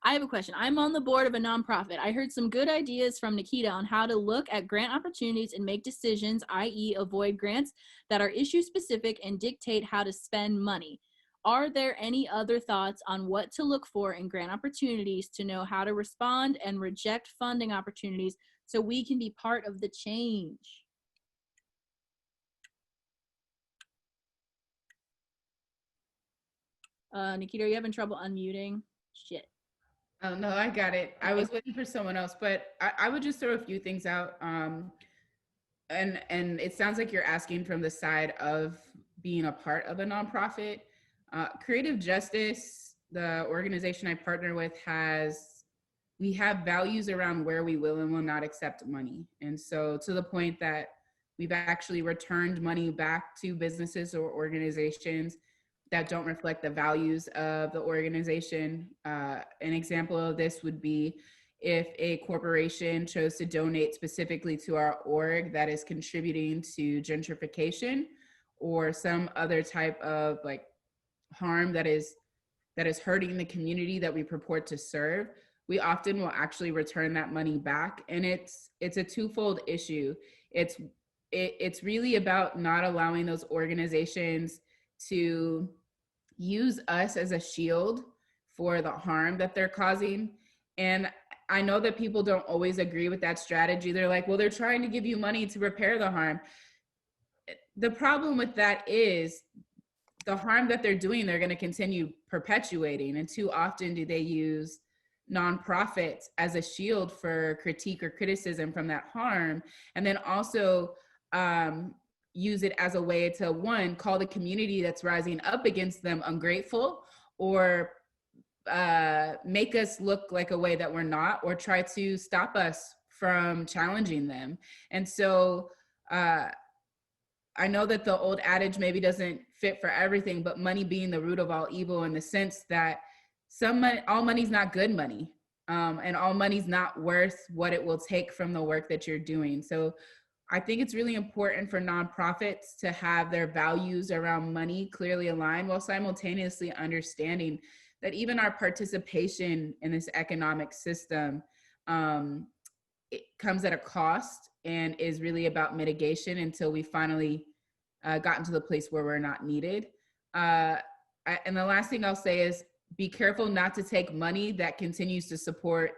I have a question. I'm on the board of a nonprofit. I heard some good ideas from Nikita on how to look at grant opportunities and make decisions, i.e. avoid grants that are issue specific and dictate how to spend money. Are there any other thoughts on what to look for in grant opportunities to know how to respond and reject funding opportunities so we can be part of the change? Nikita, are you having trouble unmuting? Shit. Oh, no, I got it. I was waiting for someone else, but I would just throw a few things out. And it sounds like you're asking from the side of being a part of a nonprofit. Creative Justice, the organization I partner with, we have values around where we will and will not accept money. And so to the point that we've actually returned money back to businesses or organizations that don't reflect the values of the organization. An example of this would be if a corporation chose to donate specifically to our org that is contributing to gentrification or some other type of like harm that is hurting the community that we purport to serve, we often will actually return that money back. And it's a twofold issue. It's really about not allowing those organizations to use us as a shield for the harm that they're causing. And I know that people don't always agree with that strategy. They're like, well, they're trying to give you money to repair the harm. The problem with that is the harm that they're doing, they're going to continue perpetuating. And too often do they use nonprofits as a shield for critique or criticism from that harm. And then also use it as a way to, one, call the community that's rising up against them ungrateful, or make us look like a way that we're not, or try to stop us from challenging them. And so I know that the old adage maybe doesn't fit for everything, but money being the root of all evil, in the sense that all money's not good money, and all money's not worth what it will take from the work that you're doing. So I think it's really important for nonprofits to have their values around money clearly aligned, while simultaneously understanding that even our participation in this economic system, it comes at a cost and is really about mitigation until we finally gotten to the place where we're not needed. And the last thing I'll say is, be careful not to take money that continues to support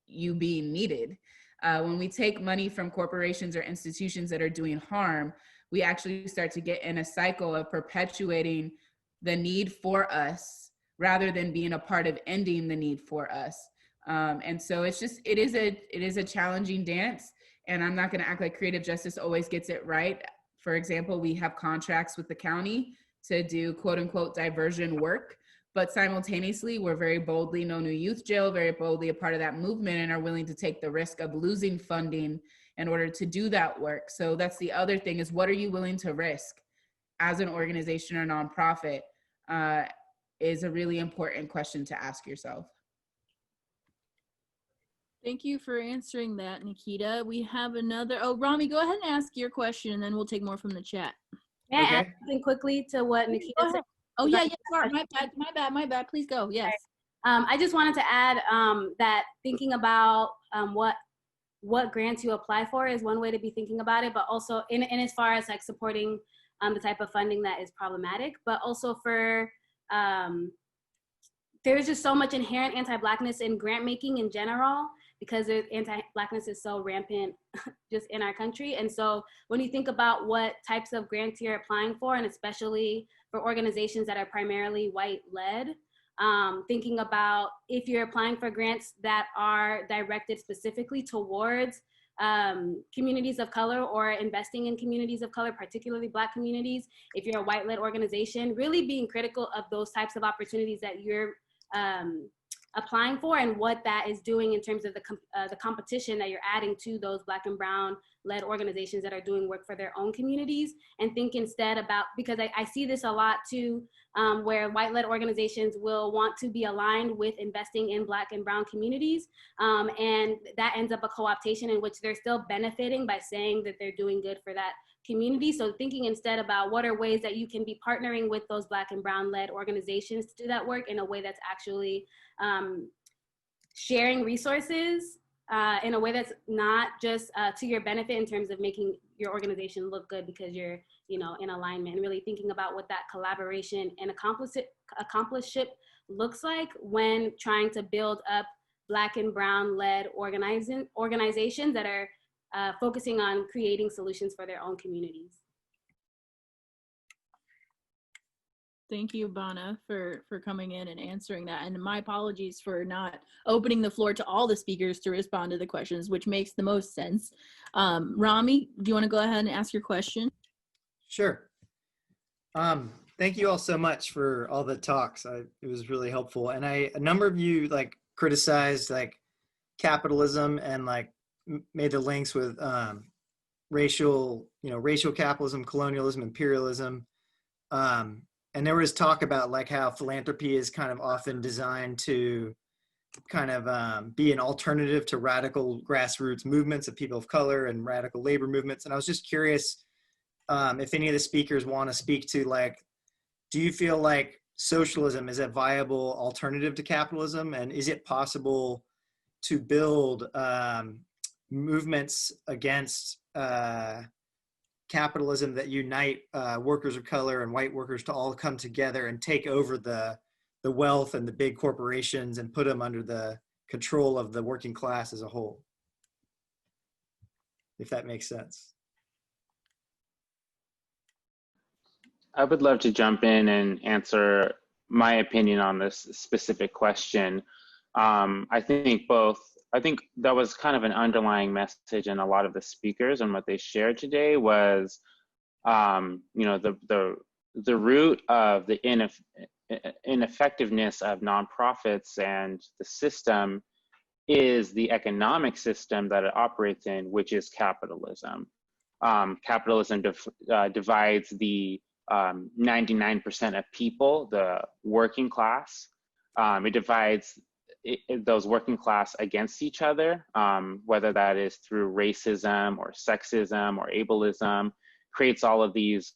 you being needed. When we take money from corporations or institutions that are doing harm, we actually start to get in a cycle of perpetuating the need for us rather than being a part of ending the need for us. And so it is a challenging dance, and I'm not going to act like creative justice always gets it right. For example, we have contracts with the county to do quote unquote diversion work, but simultaneously we're very boldly No New Youth Jail, very boldly a part of that movement, and are willing to take the risk of losing funding in order to do that work. So that's the other thing, is what are you willing to risk as an organization or nonprofit, is a really important question to ask yourself. Thank you for answering that, Nikita. We have another. Oh, Rami, go ahead and ask your question, and then we'll take more from the chat. May I add something quickly to what Nikita said? Oh, yeah, sorry, my bad. Please go, yes. I just wanted to add that thinking about what grants you apply for is one way to be thinking about it, but also in as far as like supporting the type of funding that is problematic, but also for there's just so much inherent anti-Blackness in grant making in general, because anti-Blackness is so rampant just in our country. And so when you think about what types of grants you're applying for, and especially for organizations that are primarily white-led, thinking about if you're applying for grants that are directed specifically towards communities of color or investing in communities of color, particularly Black communities, if you're a white-led organization, really being critical of those types of opportunities that you're applying for, and what that is doing in terms of the competition that you're adding to those Black and brown led organizations that are doing work for their own communities. And think instead about, because I see this a lot too, where white led organizations will want to be aligned with investing in Black and brown communities, and that ends up a co-optation in which they're still benefiting by saying that they're doing good for that community. So thinking instead about what are ways that you can be partnering with those Black and brown led organizations to do that work in a way that's actually sharing resources in a way that's not just to your benefit in terms of making your organization look good because you're, in alignment, and really thinking about what that collaboration and accompliceship looks like when trying to build up Black and brown led organizations that are focusing on creating solutions for their own communities. Thank you, Bana, for coming in and answering that. And my apologies for not opening the floor to all the speakers to respond to the questions, which makes the most sense. Rami, do you want to go ahead and ask your question? Sure. Thank you all so much for all the talks. It was really helpful. And a number of you criticized capitalism and made the links with racial capitalism, colonialism, imperialism. And there was talk about how philanthropy is kind of often designed to kind of be an alternative to radical grassroots movements of people of color and radical labor movements. And I was just curious if any of the speakers want to speak to do you feel like socialism is a viable alternative to capitalism? And is it possible to build movements against capitalism that unite workers of color and white workers to all come together and take over the wealth and the big corporations and put them under the control of the working class as a whole? If that makes sense. I would love to jump in and answer my opinion on this specific question. I think that was kind of an underlying message in a lot of the speakers, and what they shared today was, the root of the ineffectiveness of nonprofits and the system is the economic system that it operates in, which is capitalism. Capitalism divides the 99% of people, the working class. It divides those working class against each other, whether that is through racism or sexism or ableism, creates all of these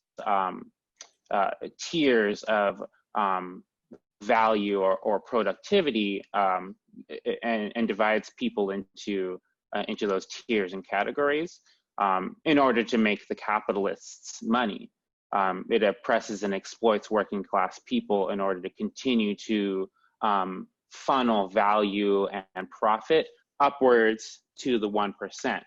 tiers of value or productivity, and divides people into those tiers and categories in order to make the capitalists money. It oppresses and exploits working class people in order to continue to funnel value and profit upwards to the 1%.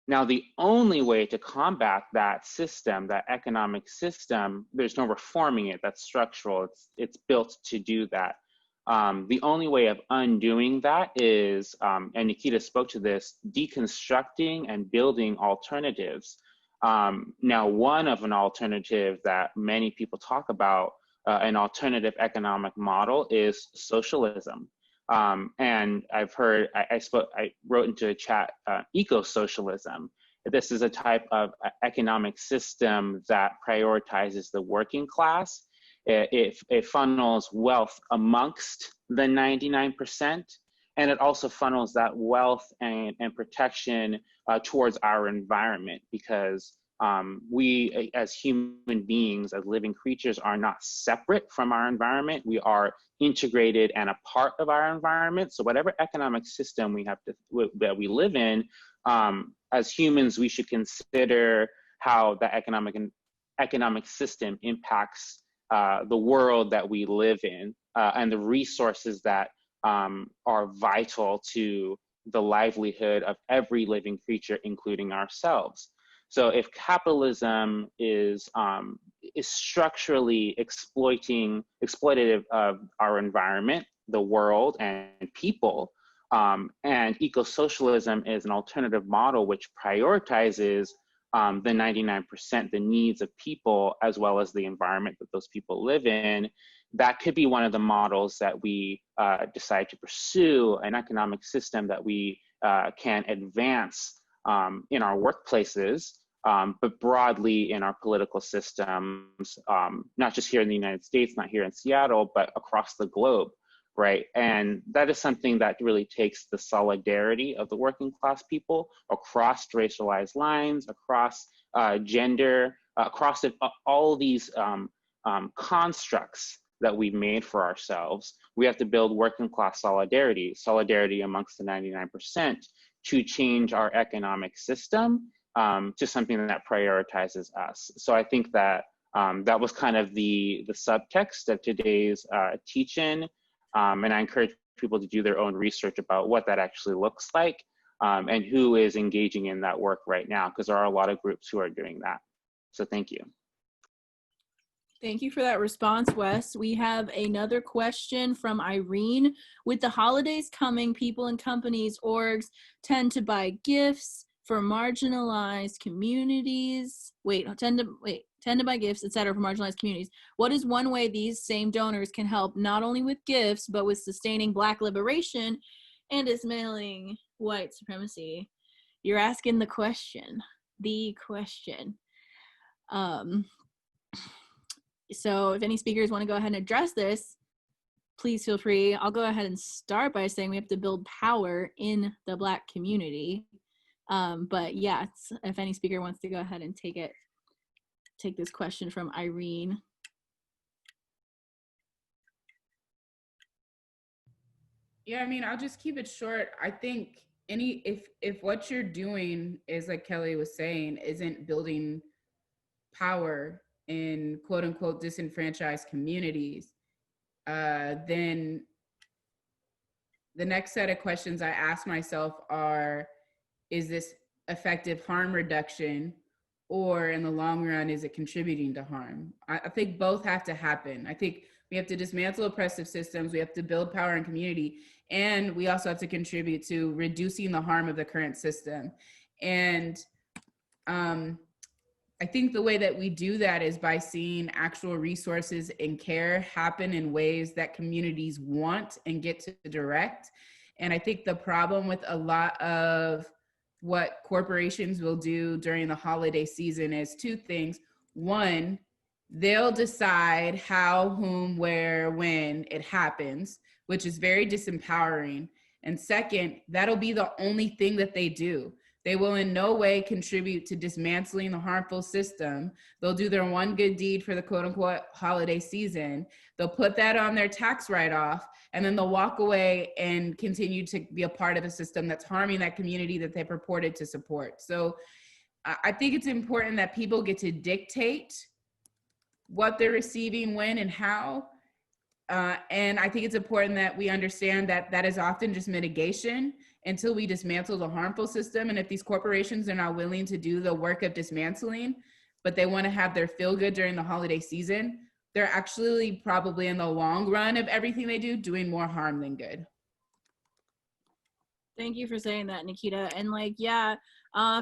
Now, the only way to combat that system, that economic system, there's no reforming it, that's structural, it's built to do that. The only way of undoing that is, and Nikita spoke to this, deconstructing and building alternatives. Now, one of an alternative that many people talk about, an alternative economic model, is socialism. And I've heard, I wrote into a chat, eco-socialism. This is a type of economic system that prioritizes the working class. It funnels wealth amongst the 99%, and it also funnels that wealth and protection towards our environment, because we as human beings, as living creatures, are not separate from our environment. We are integrated and a part of our environment. So whatever economic system that we live in, as humans, we should consider how the economic system impacts the world that we live in, and the resources that are vital to the livelihood of every living creature, including ourselves. So if capitalism is structurally exploitative of our environment, the world, and people, and eco-socialism is an alternative model which prioritizes the 99%, the needs of people, as well as the environment that those people live in, that could be one of the models that we decide to pursue, an economic system that we can advance in our workplaces, but broadly in our political systems, not just here in the United States, not here in Seattle, but across the globe, right? And that is something that really takes the solidarity of the working class people across racialized lines, across gender, across all these constructs that we've made for ourselves. We have to build working class solidarity amongst the 99%, to change our economic system to something that prioritizes us. So I think that that was kind of the subtext of today's teach-in, and I encourage people to do their own research about what that actually looks like, and who is engaging in that work right now, because there are a lot of groups who are doing that. So thank you. Thank you for that response, Wes. We have another question from Irene. With the holidays coming, people and companies, orgs tend to buy gifts for marginalized communities. Tend to buy gifts, etc., for marginalized communities. What is one way these same donors can help not only with gifts, but with sustaining Black liberation and dismantling white supremacy? You're asking the question. So if any speakers want to go ahead and address this, please feel free. I'll go ahead and start by saying we have to build power in the Black community. But yeah, if any speaker wants to go ahead and take this question from Irene. Yeah, I mean, I'll just keep it short. I think if what you're doing is, like Kelly was saying, isn't building power in quote unquote disenfranchised communities, then the next set of questions I ask myself are, is this effective harm reduction, or in the long run, is it contributing to harm? I think both have to happen. I think we have to dismantle oppressive systems, we have to build power in community, and we also have to contribute to reducing the harm of the current system. And I think the way that we do that is by seeing actual resources and care happen in ways that communities want and get to direct. And I think the problem with a lot of what corporations will do during the holiday season is two things. One, they'll decide how, whom, where, when it happens, which is very disempowering. And second, that'll be the only thing that they do. They will in no way contribute to dismantling the harmful system. They'll do their one good deed for the quote unquote holiday season. They'll put that on their tax write-off, and then they'll walk away and continue to be a part of a system that's harming that community that they purported to support. So I think it's important that people get to dictate what they're receiving, when, and how. And I think it's important that we understand that that is often just mitigation until we dismantle the harmful system. And if these corporations are not willing to do the work of dismantling, but they want to have their feel good during the holiday season, they're actually probably in the long run of everything they do doing more harm than good. Thank you for saying that, Nikita. And like, yeah,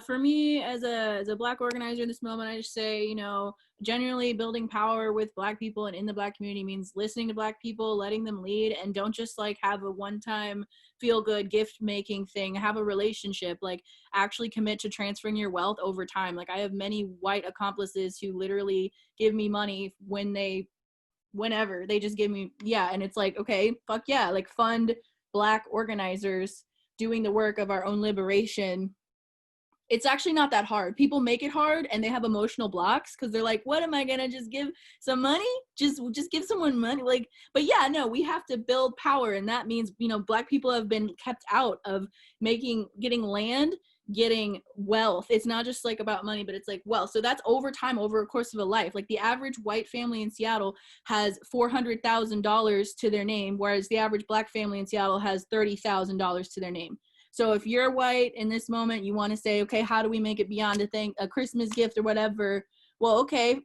for me as a Black organizer in this moment, I just say, you know, generally building power with Black people and in the Black community means listening to Black people, letting them lead, and don't just like have a one-time feel-good gift-making thing. Have a relationship, like actually commit to transferring your wealth over time. Like I have many white accomplices who literally give me money whenever they just give me, yeah, and it's like, okay, fuck yeah, like fund Black organizers doing the work of our own liberation. It's actually not that hard. People make it hard and they have emotional blocks because they're like, what am I gonna just give some money? Just give someone money. Like, but yeah, no, we have to build power. And that means, you know, Black people have been kept out of getting land, getting wealth. It's not just like about money, but it's like wealth. So that's over time, over a course of a life. Like the average white family in Seattle has $400,000 to their name, whereas the average Black family in Seattle has $30,000 to their name. So if you're white in this moment, you want to say, okay, how do we make it beyond a Christmas gift or whatever? Well, okay,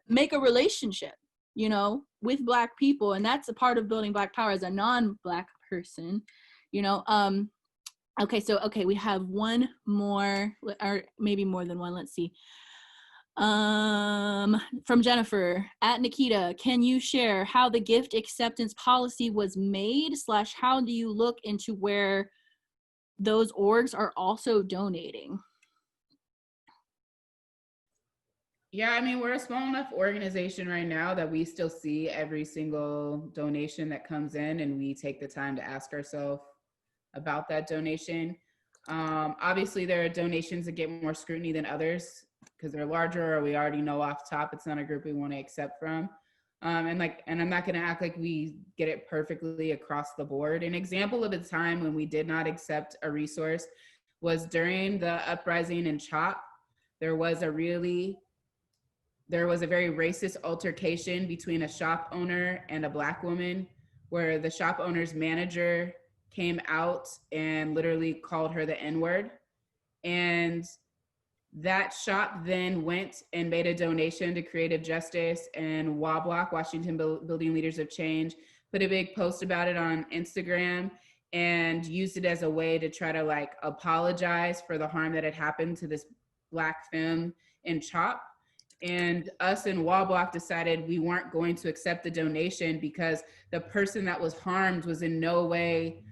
make a relationship, you know, with Black people. And that's a part of building Black power as a non-Black person, you know. Okay, we have one more, or maybe more than one. Let's see. From Jennifer at Nikita, can you share how the gift acceptance policy was made / how do you look into where those orgs are also donating? Yeah, I mean, we're a small enough organization right now that we still see every single donation that comes in, and we take the time to ask ourselves about that donation. Obviously, there are donations that get more scrutiny than others because they're larger, or we already know off top it's not a group we want to accept from. And I'm not going to act like we get it perfectly across the board. An example of a time when we did not accept a resource was during the uprising in CHOP. There was a very racist altercation between a shop owner and a Black woman, where the shop owner's manager came out and literally called her the N-word. And that shop then went and made a donation to Creative Justice, and WABLOC, Washington Building Leaders of Change, put a big post about it on Instagram and used it as a way to try to like apologize for the harm that had happened to this Black femme in CHOP. And us and WABLOC decided we weren't going to accept the donation because the person that was harmed was in no way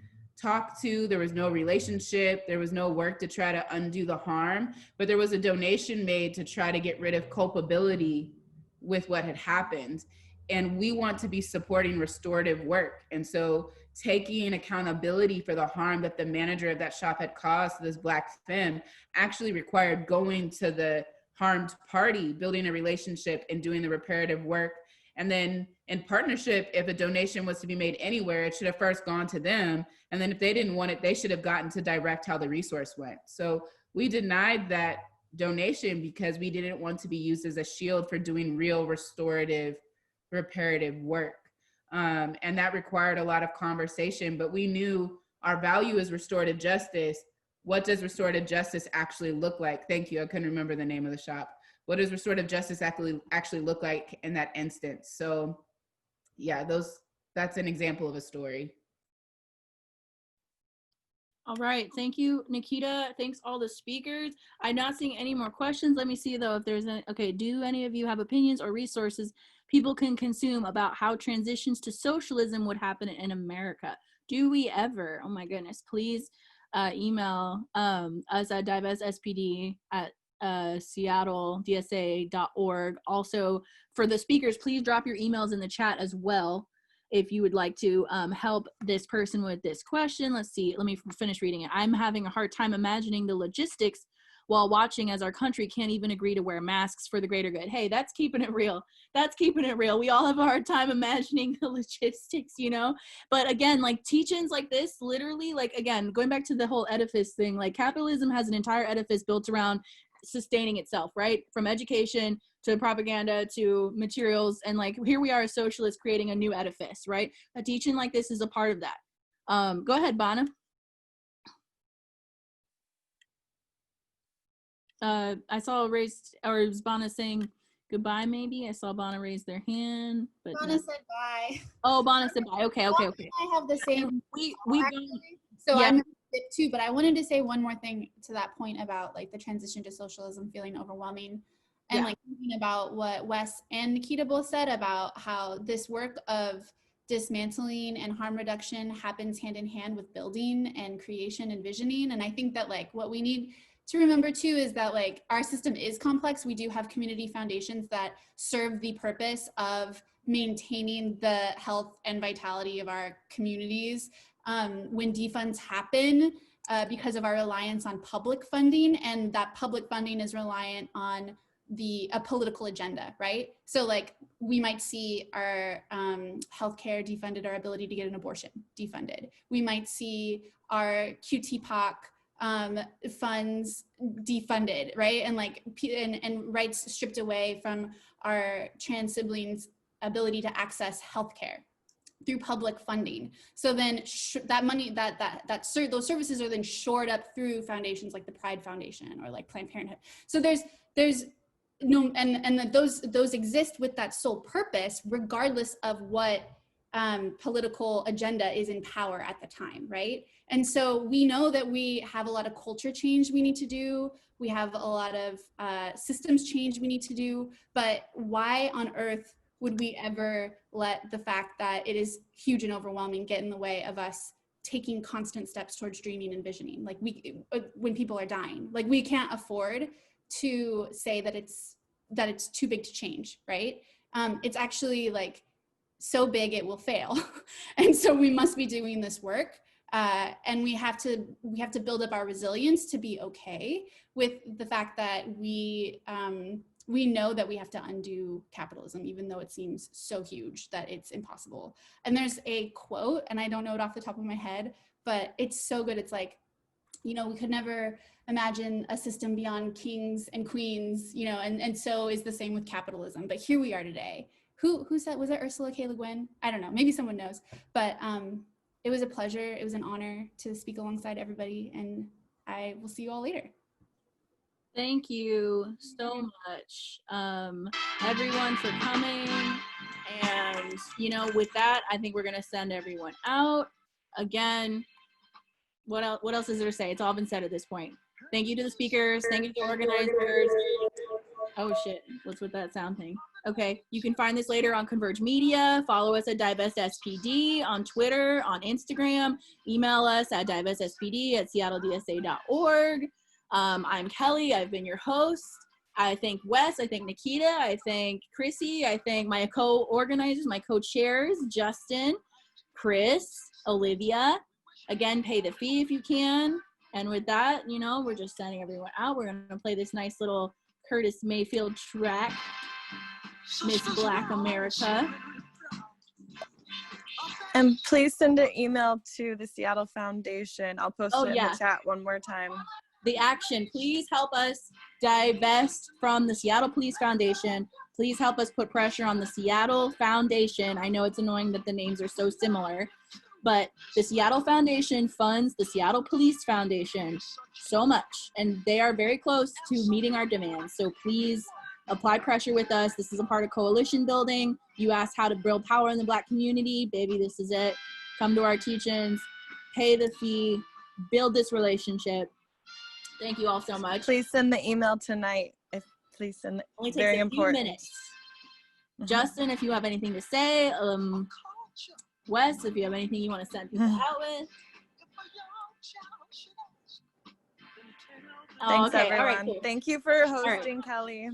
talked to, there was no relationship, there was no work to try to undo the harm, but there was a donation made to try to get rid of culpability with what had happened. And we want to be supporting restorative work. And so taking accountability for the harm that the manager of that shop had caused to this Black femme actually required going to the harmed party, building a relationship, and doing the reparative work. And then in partnership, if a donation was to be made anywhere, it should have first gone to them. And then if they didn't want it, they should have gotten to direct how the resource went. So we denied that donation because we didn't want to be used as a shield for doing real restorative, reparative work. And that required a lot of conversation, but we knew our value is restorative justice. What does restorative justice actually look like? Thank you, I couldn't remember the name of the shop. What does restorative justice actually look like in that instance? So yeah, that's an example of a story. All right, thank you, Nikita. Thanks all the speakers. I'm not seeing any more questions. Let me see though if there's any. Okay, do any of you have opinions or resources people can consume about how transitions to socialism would happen in America? Do we ever? Oh my goodness, please email us at divestspd@seattledsa.org. Also, for the speakers, please drop your emails in the chat as well if you would like to help this person with this question. Let's see. Let me finish reading it. I'm having a hard time imagining the logistics while watching as our country can't even agree to wear masks for the greater good. Hey, that's keeping it real. That's keeping it real. We all have a hard time imagining the logistics, you know? But again, like teachings like this, literally, like, again, going back to the whole edifice thing, like capitalism has an entire edifice built around sustaining itself, right? From education to propaganda to materials. And like, here we are as socialists creating a new edifice, right? A teaching like this is a part of that. Go ahead, Bana. I saw raised, or it was Bana saying goodbye, maybe. I saw Bana raise their hand, but Bana said bye. Oh, Bana said bye. Okay. I have the same. So yeah. I'm too, but I wanted to say one more thing to that point about like the transition to socialism feeling overwhelming, and like thinking about what Wes and Nikita both said about how this work of dismantling and harm reduction happens hand in hand with building and creation and visioning. And I think that like what we need to remember too is that like our system is complex. We do have community foundations that serve the purpose of maintaining the health and vitality of our communities. When defunds happen because of our reliance on public funding, and that public funding is reliant on a political agenda, right? So like we might see our healthcare defunded, our ability to get an abortion defunded. We might see our QTPOC funds defunded, right? And like and rights stripped away from our trans siblings' ability to access healthcare through public funding. So then that money, those services are then shored up through foundations like the Pride Foundation or like Planned Parenthood. So there's no, and those exist with that sole purpose, regardless of what political agenda is in power at the time, right? And so we know that we have a lot of culture change we need to do. We have a lot of systems change we need to do, but why on earth would we ever let the fact that it is huge and overwhelming get in the way of us taking constant steps towards dreaming and visioning? Like when people are dying, like we can't afford to say that it's too big to change, right? It's actually like so big it will fail. And so we must be doing this work. And we have to build up our resilience to be okay with the fact that we know that we have to undo capitalism, even though it seems so huge that it's impossible. And there's a quote, and I don't know it off the top of my head, but it's so good. It's like, you know, we could never imagine a system beyond kings and queens, you know, and so is the same with capitalism. But here we are today. Who said, was it Ursula K. Le Guin? I don't know, maybe someone knows, but it was a pleasure. It was an honor to speak alongside everybody, and I will see you all later. Thank you so much, everyone, for coming. And, you know, with that, I think we're going to send everyone out. Again, what else is there to say? It's all been said at this point. Thank you to the speakers. Thank you to the organizers. Oh, shit. What's with that sound thing? Okay. You can find this later on Converge Media. Follow us at DivestSPD on Twitter, on Instagram. Email us at divestspd@seattledsa.org. I'm Kelly. I've been your host. I thank Wes. I thank Nikita. I thank Chrissy. I thank my co-organizers, my co-chairs, Justin, Chris, Olivia. Again, pay the fee if you can. And with that, you know, we're just sending everyone out. We're going to play this nice little Curtis Mayfield track, Miss Black America. And please send an email to the Seattle Foundation. I'll post it in the chat one more time. The action, please help us divest from the Seattle Police Foundation. Please help us put pressure on the Seattle Foundation. I know it's annoying that the names are so similar, but the Seattle Foundation funds the Seattle Police Foundation so much, and they are very close to meeting our demands. So please apply pressure with us. This is a part of coalition building. You asked how to build power in the Black community. Baby, this is it. Come to our teach-ins, pay the fee, build this relationship. Thank you all so much. Please send the email tonight. Please send it. Only takes very a important. few minutes. Justin, if you have anything to say, Wes, if you have anything you want to send people out with. Thanks, okay. All right, everyone. cool. Thank you for right. hosting, Kelly.